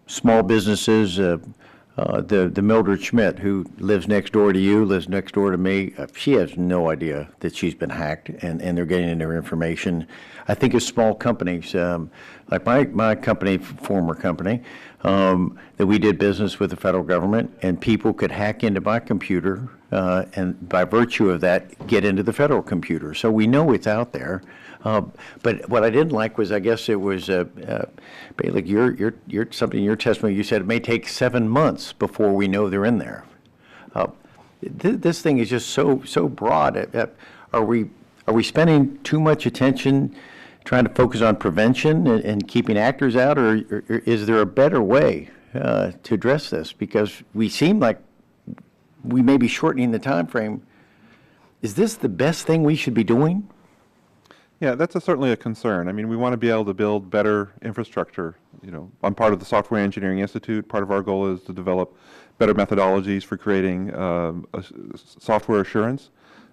S11: small businesses, the Mildred Schmidt, who lives next door to you, lives next door to me, she has no idea that she's been hacked, and they're getting in their information. I think of small companies, like my company, former company, that we did business with the federal government, and people could hack into my computer, and by virtue of that, get into the federal computer. So we know it's out there. But what I didn't like was, I guess it was, Bailick, something in your testimony, you said it may take 7 months before we know they're in there. This thing is just so broad. Are we spending too much attention trying to focus on prevention and keeping actors out, or is there a better way to address this? Because we seem like we may be shortening the time frame. Is this the best thing we should be doing?
S9: Yeah, that's certainly a concern. I mean, we want to be able to build better infrastructure. You know, I'm part of the Software Engineering Institute. Part of our goal is to develop better methodologies for creating software assurance.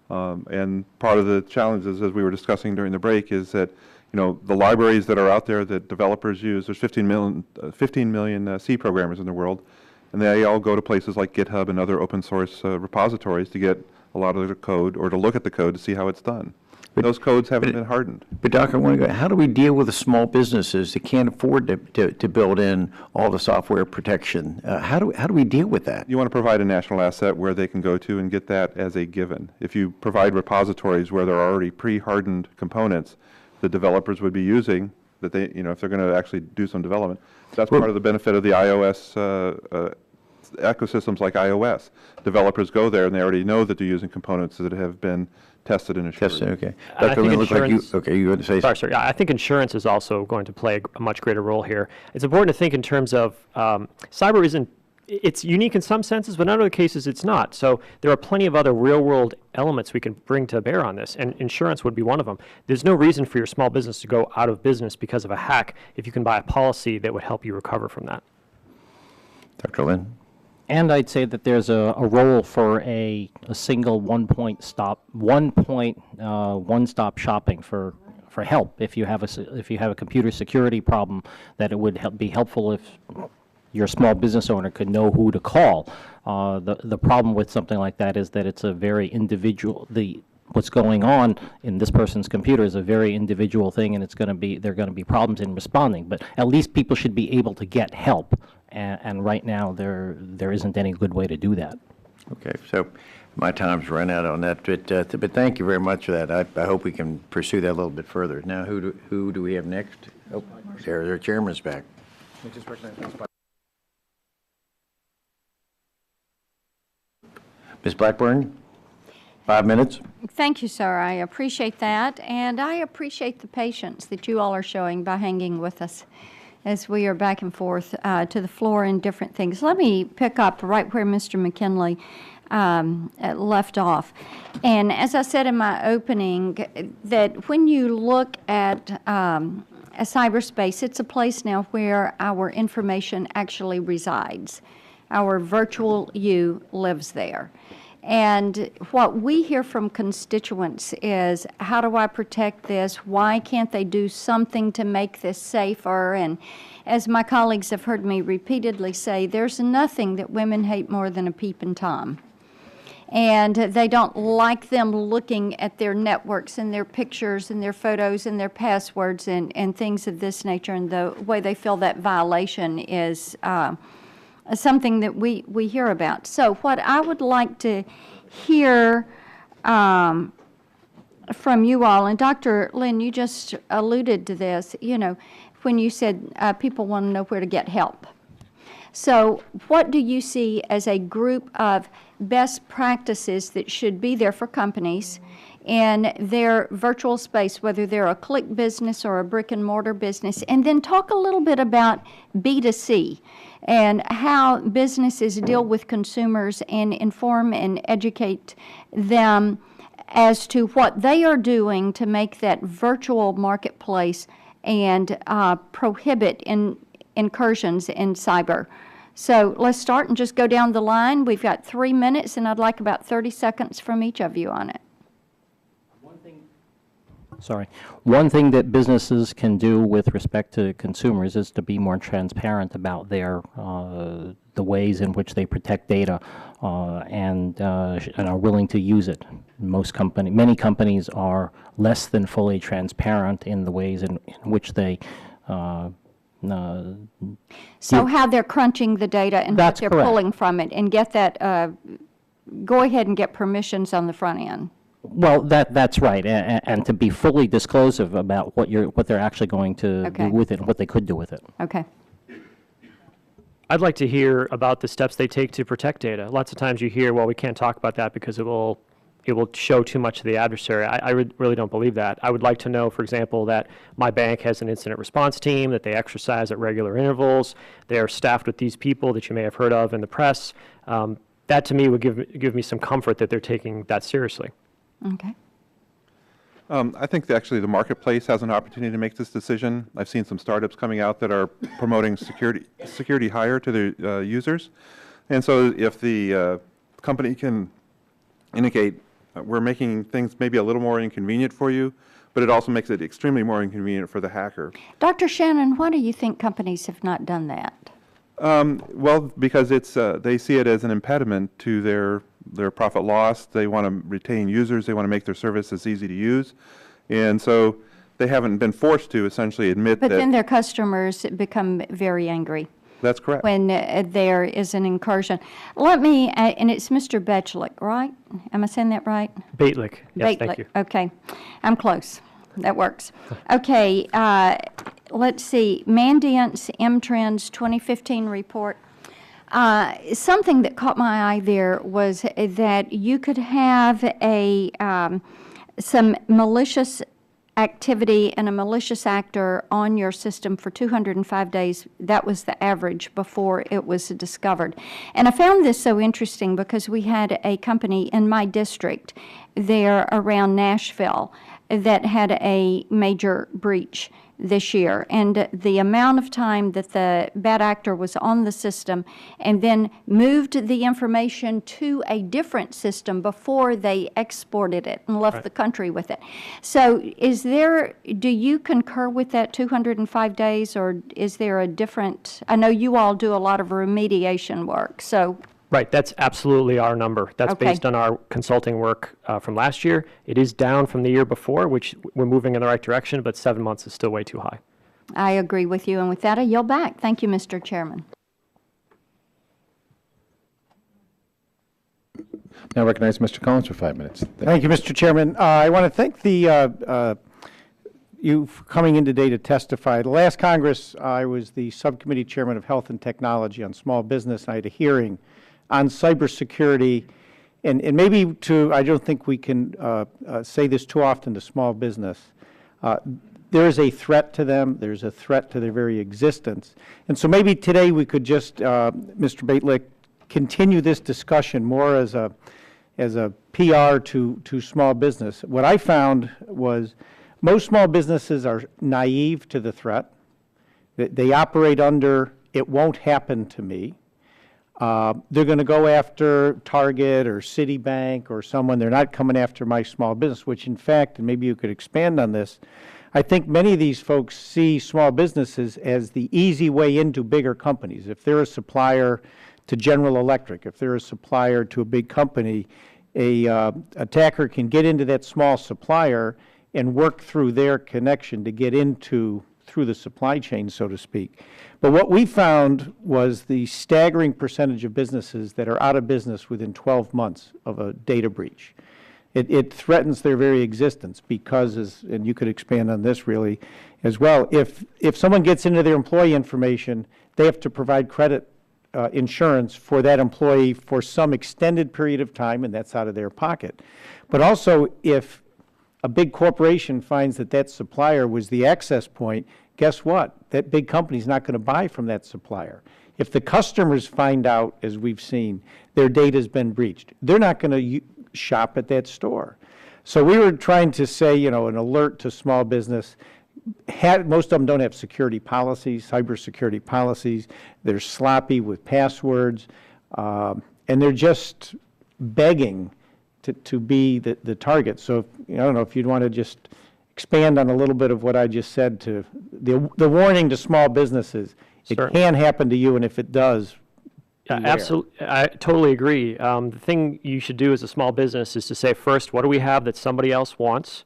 S9: And part of the challenges, as we were discussing during the break, is that, you know, the libraries that are out there that developers use, there's 15 million C programmers in the world, and they all go to places like GitHub and other open source repositories to get a lot of the code, or to look at the code to see how it's done. Those codes haven't been hardened.
S11: But Doc, I want to go, how do we deal with the small businesses that can't afford to build in all the software protection? How do we deal with that?
S9: You want to provide a national asset where they can go to and get that as a given. If you provide repositories where there are already pre-hardened components the developers would be using, that they, you know, if they're going to actually do some development, that's part of the benefit of the iOS ecosystems like iOS. Developers go there and they already know that they're using components that have been tested and assured.
S11: Tested, okay.
S8: I think insurance,
S11: you want to say something?
S8: sorry. I think insurance is also going to play a much greater role here. It's important to think in terms of cyber isn't, it's unique in some senses, but in other cases it's not. So there are plenty of other real-world elements we can bring to bear on this, and insurance would be one of them. There's no reason for your small business to go out of business because of a hack if you can buy a policy that would help you recover from that.
S11: Dr. Lin?
S7: And I'd say that there's a role for a single one-stop shopping for help if you have a computer security problem. That it would be helpful if your small business owner could know who to call. The problem with something like that is that it's a very individual, what's going on in this person's computer is a very individual thing, and there are going to be problems in responding. But at least people should be able to get help, and right now there isn't any good way to do that.
S11: Okay, so my time's run out on that, but thank you very much for that. I hope we can pursue that a little bit further. Now, who do we have next? Oh, their chairman's back. Ms. Blackburn, 5 minutes.
S3: Thank you, sir. I appreciate that, and I appreciate the patience that you all are showing by hanging with us as we are back and forth to the floor and different things. Let me pick up right where Mr. McKinley left off. And as I said in my opening, that when you look at cyberspace, it's a place now where our information actually resides. Our virtual you lives there. And what we hear from constituents is, how do I protect this? Why can't they do something to make this safer? And as my colleagues have heard me repeatedly say, there's nothing that women hate more than a peeping Tom. And they don't like them looking at their networks and their pictures and their photos and their passwords and things of this nature, and the way they feel that violation is something that we hear about. So what I would like to hear from you all, and Dr. Lynn, you just alluded to this, when you said people want to know where to get help. So what do you see as a group of best practices that should be there for companies in their virtual space, whether they're a click business or a brick and mortar business? And then talk a little bit about B2C and how businesses deal with consumers and inform and educate them as to what they are doing to make that virtual marketplace and prohibit incursions in cyber. So let's start and just go down the line. We've got 3 minutes, and I'd like about 30 seconds from each of you on it.
S7: One thing that businesses can do with respect to consumers is to be more transparent about the ways in which they protect data and are willing to use it. Many companies are less than fully transparent in the ways in which they
S3: so how they're crunching the data and what they're pulling from it, and get that, go ahead and get permissions on the front end.
S7: Well, that's right, and to be fully disclosive about what they're actually going to do with it and what they could do with it.
S3: Okay.
S8: I'd like to hear about the steps they take to protect data. Lots of times you hear, well, we can't talk about that because it will show too much to the adversary. I really don't believe that. I would like to know, for example, that my bank has an incident response team, that they exercise at regular intervals, they are staffed with these people that you may have heard of in the press. That to me would give me some comfort that they're taking that seriously.
S3: Okay.
S9: I think that actually the marketplace has an opportunity to make this decision. I've seen some startups coming out that are promoting security higher to their users. And so if the company can indicate, we're making things maybe a little more inconvenient for you, but it also makes it extremely more inconvenient for the hacker.
S3: Dr. Shannon, why do you think companies have not done that?
S9: Well, because they see it as an impediment to their profit loss. They want to retain users. They want to make their services easy to use. And so they haven't been forced to essentially admit that.
S3: But then their customers become very angry.
S9: That's correct.
S3: When there is an incursion. Let me, and it's Mr. Betchlick, right? Am I saying that right?
S8: Baitlick. Yes,
S3: Baitlick.
S8: thank you.
S3: Okay. I'm close. That works. Okay. Let's see. Mandiant's M-Trends 2015 report. Something that caught my eye there was that you could have some malicious activity and a malicious actor on your system for 205 days. That was the average before it was discovered. And I found this so interesting because we had a company in my district there around Nashville that had a major breach this year. And the amount of time that the bad actor was on the system and then moved the information to a different system before they exported it and left the country with it. So do you concur with that 205 days, or is there a different, I know you all do a lot of remediation work, so.
S8: Right, that's absolutely our number. That's
S3: Okay.
S8: based on our consulting work from last year. It is down from the year before, which we're moving in the right direction, but 7 months is still way too high.
S3: I agree with you, and with that, I yield back. Thank you, Mr. Chairman.
S1: Now recognize Mr. Collins for 5 minutes.
S12: Thank you, Mr. Chairman. I want to thank you for coming in today to testify. The last Congress, I was the subcommittee chairman of Health and Technology on small business, and I had a hearing on cybersecurity. And maybe I don't think we can say this too often to small business. There is a threat to them. There's a threat to their very existence. And so maybe today we could just, Mr. Bejtlich, continue this discussion more as a PR to small business. What I found was most small businesses are naive to the threat. They operate under, it won't happen to me. They're going to go after Target or Citibank or someone. They're not coming after my small business, which in fact, and maybe you could expand on this, I think many of these folks see small businesses as the easy way into bigger companies. If they're a supplier to General Electric, if they're a supplier to a big company, a attacker can get into that small supplier and work through their connection to get through the supply chain, so to speak. But what we found was the staggering percentage of businesses that are out of business within 12 months of a data breach. It threatens their very existence because, and you could expand on this really as well, if someone gets into their employee information, they have to provide credit insurance for that employee for some extended period of time, and that's out of their pocket. But also, if a big corporation finds that supplier was the access point, guess what? That big company is not going to buy from that supplier. If the customers find out, as we've seen, their data has been breached, they're not going to shop at that store. So we were trying to say, an alert to small business. Most of them don't have security policies, cybersecurity policies. They're sloppy with passwords, and they're just begging to be the target. So I don't know if you'd want to just expand on a little bit of what I just said to the warning to small businesses.
S8: Certainly.
S12: It can happen to you, and if it does,
S8: Absolutely, I totally agree. The thing you should do as a small business is to say, first, what do we have that somebody else wants?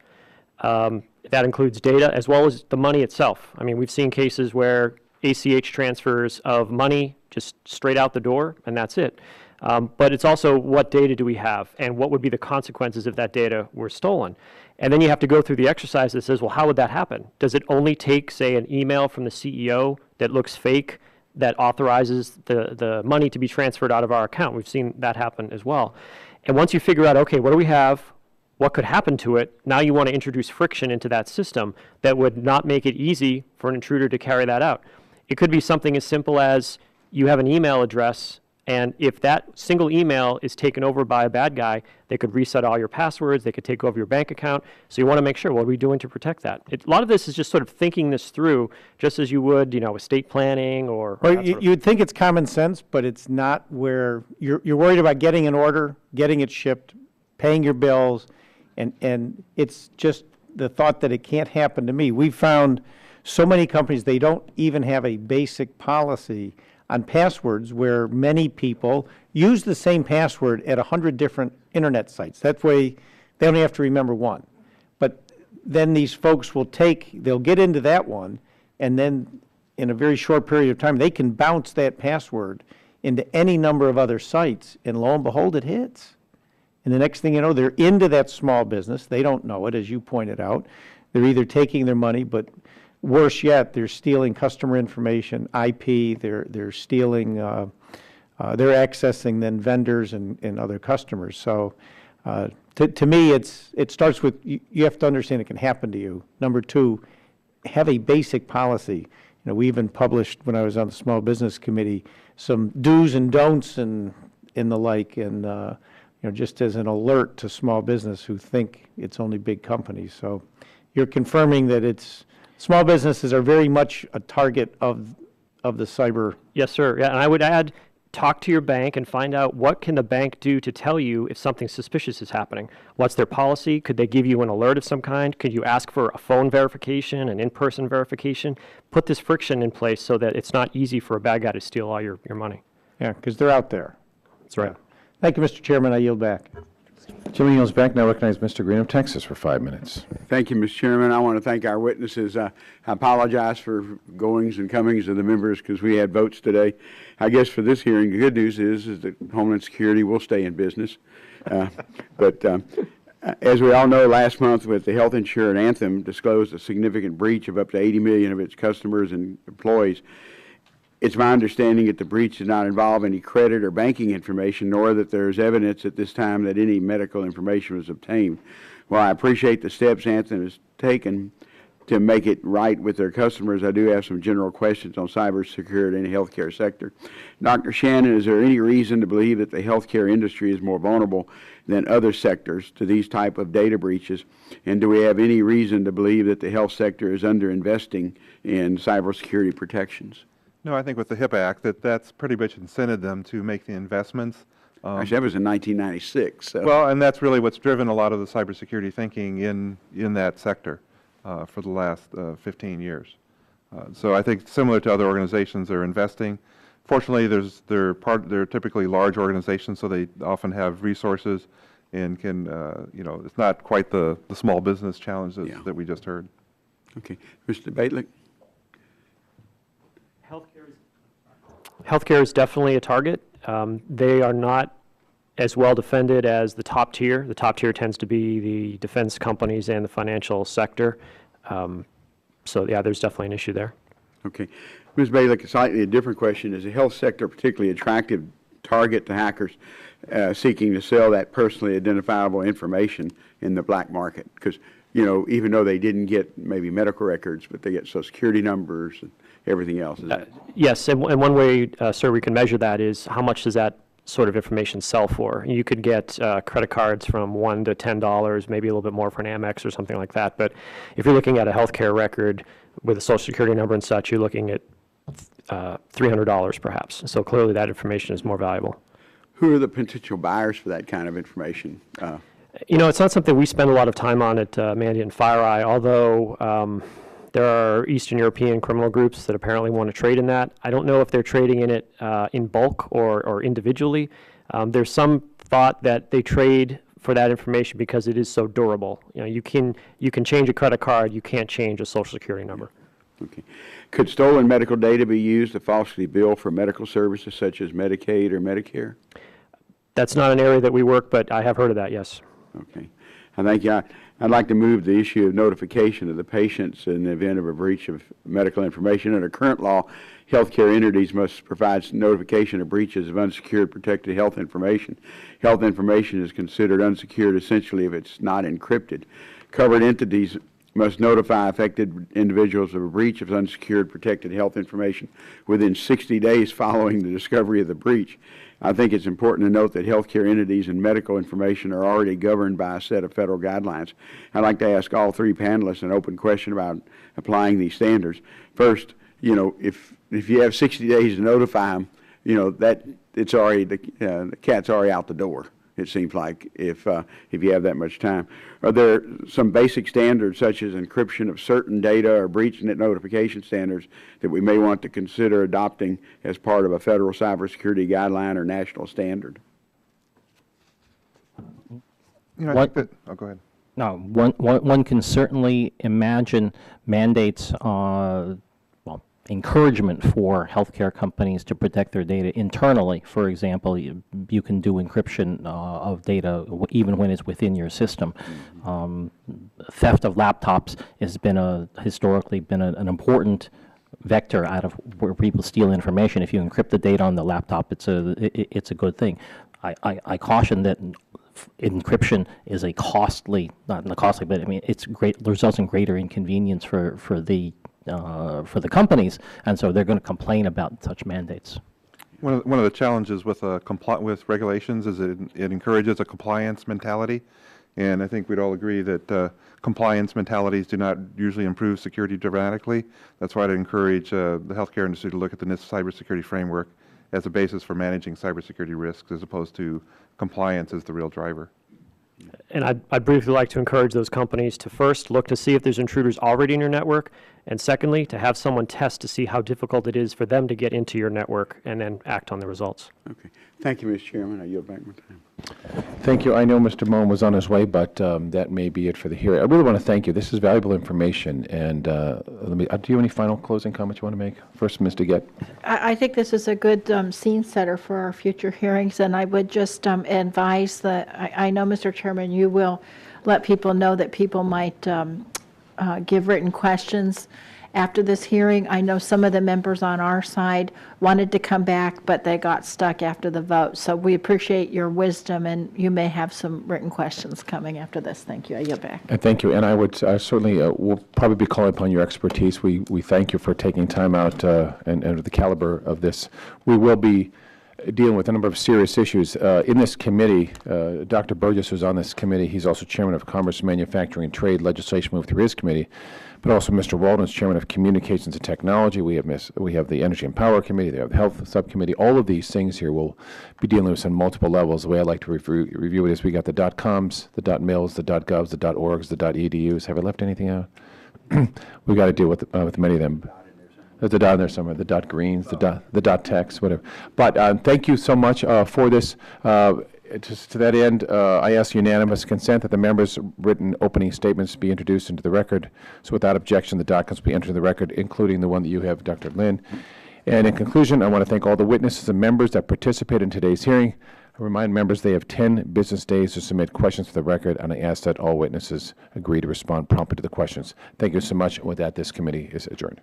S8: That includes data as well as the money itself. I mean, we've seen cases where ACH transfers of money just straight out the door, and that's it. But it's also what data do we have, and what would be the consequences if that data were stolen? And then you have to go through the exercise that says, well, how would that happen? Does it only take, say, an email from the CEO that looks fake that authorizes the money to be transferred out of our account? We've seen that happen as well. And once you figure out, okay, what do we have? What could happen to it? Now you want to introduce friction into that system that would not make it easy for an intruder to carry that out. It could be something as simple as you have an email address, and if that single email is taken over by a bad guy, they could reset all your passwords, they could take over your bank account. So you want to make sure, what are we doing to protect that? A lot of this is just sort of thinking this through, just as you would, estate planning or...
S12: Well, you'd think it's common sense, but it's not. Where you're worried about getting an order, getting it shipped, paying your bills, and it's just the thought that it can't happen to me. We found so many companies, they don't even have a basic policy on passwords, where many people use the same password at 100 different internet sites. That way, they only have to remember one. But then these folks they'll get into that one, and then in a very short period of time, they can bounce that password into any number of other sites, and lo and behold, it hits. And the next thing you know, they're into that small business. They don't know it, as you pointed out. They're either taking their money, but worse yet, they're stealing customer information, IP. They're stealing. They're accessing then vendors and other customers. So, to me, it starts with you have to understand it can happen to you. Number two, have a basic policy. We even published, when I was on the Small Business Committee, some do's and don'ts and the like. And just as an alert to small business who think it's only big companies. So you're confirming that small businesses are very much a target of the cyber.
S8: Yes, sir. Yeah, and I would add, talk to your bank and find out what can the bank do to tell you if something suspicious is happening. What's their policy? Could they give you an alert of some kind? Could you ask for a phone verification, an in-person verification? Put this friction in place so that it's not easy for a bad guy to steal all your money.
S12: Yeah, because they're out there.
S8: That's right.
S12: Thank you, Mr. Chairman. I yield back.
S1: Chairman yields back. Now recognize Mr. Green of Texas for 5 minutes.
S13: Thank you, Mr. Chairman. I want to thank our witnesses. I apologize for goings and comings of the members because we had votes today. I guess for this hearing, the good news is that Homeland Security will stay in business. But as we all know, last month with the health insurer Anthem disclosed a significant breach of up to 80 million of its customers and employees. It's my understanding that the breach did not involve any credit or banking information, nor that there is evidence at this time that any medical information was obtained. While I appreciate the steps Anthem has taken to make it right with their customers, I do have some general questions on cybersecurity in the healthcare sector. Dr. Shannon, is there any reason to believe that the healthcare industry is more vulnerable than other sectors to these type of data breaches? And do we have any reason to believe that the health sector is underinvesting in cybersecurity protections?
S9: No, I think with the HIPAA Act, that's pretty much incented them to make the investments.
S13: Actually, that was in 1996. So.
S9: Well, and that's really what's driven a lot of the cybersecurity thinking in that sector for the last 15 years. So I think similar to other organizations, they're investing. Fortunately, they're typically large organizations, so they often have resources and can, it's not quite the small business challenge that we just heard.
S13: Okay. Mr. Baitlick?
S8: Healthcare is definitely a target. They are not as well defended as the top tier. The top tier tends to be the defense companies and the financial sector. So yeah, there's definitely an issue there.
S13: Okay. Ms. Bailey, a slightly different question. Is the health sector a particularly attractive target to hackers seeking to sell that personally identifiable information in the black market? Because, even though they didn't get maybe medical records, but they get Social Security numbers and everything else.
S8: Yes, and one way, sir, we can measure that is how much does that sort of information sell for? You could get credit cards from $1 to $10, maybe a little bit more for an Amex or something like that. But if you're looking at a healthcare record with a Social Security number and such, you're looking at $300 perhaps. So clearly that information is more valuable.
S13: Who are the potential buyers for that kind of information?
S8: It's not something we spend a lot of time on at Mandiant and FireEye, although there are Eastern European criminal groups that apparently want to trade in that. I don't know if they're trading in it in bulk or individually. There's some thought that they trade for that information because it is so durable. You can change a credit card, you can't change a Social Security number.
S13: Okay. Could stolen medical data be used to falsely bill for medical services such as Medicaid or Medicare?
S8: That's not an area that we work, but I have heard of that, yes.
S13: Okay. Thank you. I'd like to move the issue of notification of the patients in the event of a breach of medical information. Under current law, healthcare entities must provide notification of breaches of unsecured protected health information. Health information is considered unsecured essentially if it's not encrypted. Covered entities must notify affected individuals of a breach of unsecured protected health information within 60 days following the discovery of the breach. I think it's important to note that healthcare entities and medical information are already governed by a set of federal guidelines. I'd like to ask all three panelists an open question about applying these standards. First, if you have 60 days to notify them, that it's already the cat's already out the door. It seems like if you have that much time. Are there some basic standards such as encryption of certain data or breach notification standards that we may want to consider adopting as part of a federal cybersecurity guideline or national standard?
S9: I think that, go ahead.
S7: No, one can certainly imagine mandates, encouragement for healthcare companies to protect their data internally. For example, you can do encryption of data even when it's within your system. Theft of laptops has been historically been an important vector out of where people steal information. If you encrypt the data on the laptop, it's a good thing. I caution that encryption is a costly, not costly, but I mean it's great. Results in greater inconvenience for the companies, and so they're going to complain about such mandates.
S9: One of the challenges with with regulations is it encourages a compliance mentality, and I think we'd all agree that compliance mentalities do not usually improve security dramatically. That's why I'd encourage the healthcare industry to look at the NIST cybersecurity framework as a basis for managing cybersecurity risks, as opposed to compliance as the real driver.
S8: And I'd briefly like to encourage those companies to first look to see if there's intruders already in your network, and secondly, to have someone test to see how difficult it is for them to get into your network and then act on the results.
S13: Okay. Thank you, Mr. Chairman. I yield back my time.
S1: Thank you. I know Mr. Moen was on his way, but that may be it for the hearing. I really want to thank you. This is valuable information. And do you have any final closing comments you want to make? First, Ms. DeGette.
S2: I think this is a good scene setter for our future hearings, and I would just advise that, I know, Mr. Chairman, you will let people know that people might give written questions after this hearing. I know some of the members on our side wanted to come back, but they got stuck after the vote. So we appreciate your wisdom, and you may have some written questions coming after this. Thank you. I yield back.
S1: And thank you. And I would certainly, we'll probably be calling upon your expertise. We thank you for taking time out and the caliber of this. We will be dealing with a number of serious issues. In this committee, Dr. Burgess, who's on this committee, he's also chairman of Commerce, Manufacturing, and Trade. Legislation moved through his committee. But also Mr. Walden is chairman of Communications and Technology. We have the Energy and Power Committee. They have the Health Subcommittee. All of these things here will be dealing with on multiple levels. The way I like to review it is we got the .coms, the .mils, the .govs, the .orgs, the .edus. Have I left anything out? We got to deal with many of them. There's a dot in there somewhere, the .greens, the .text, whatever. But thank you so much for this. To that end, I ask unanimous consent that the members' written opening statements be introduced into the record. So without objection, the documents be entered in the record, including the one that you have, Dr. Lin. And in conclusion, I want to thank all the witnesses and members that participated in today's hearing. I remind members they have 10 business days to submit questions for the record, and I ask that all witnesses agree to respond promptly to the questions. Thank you so much. And with that, this committee is adjourned.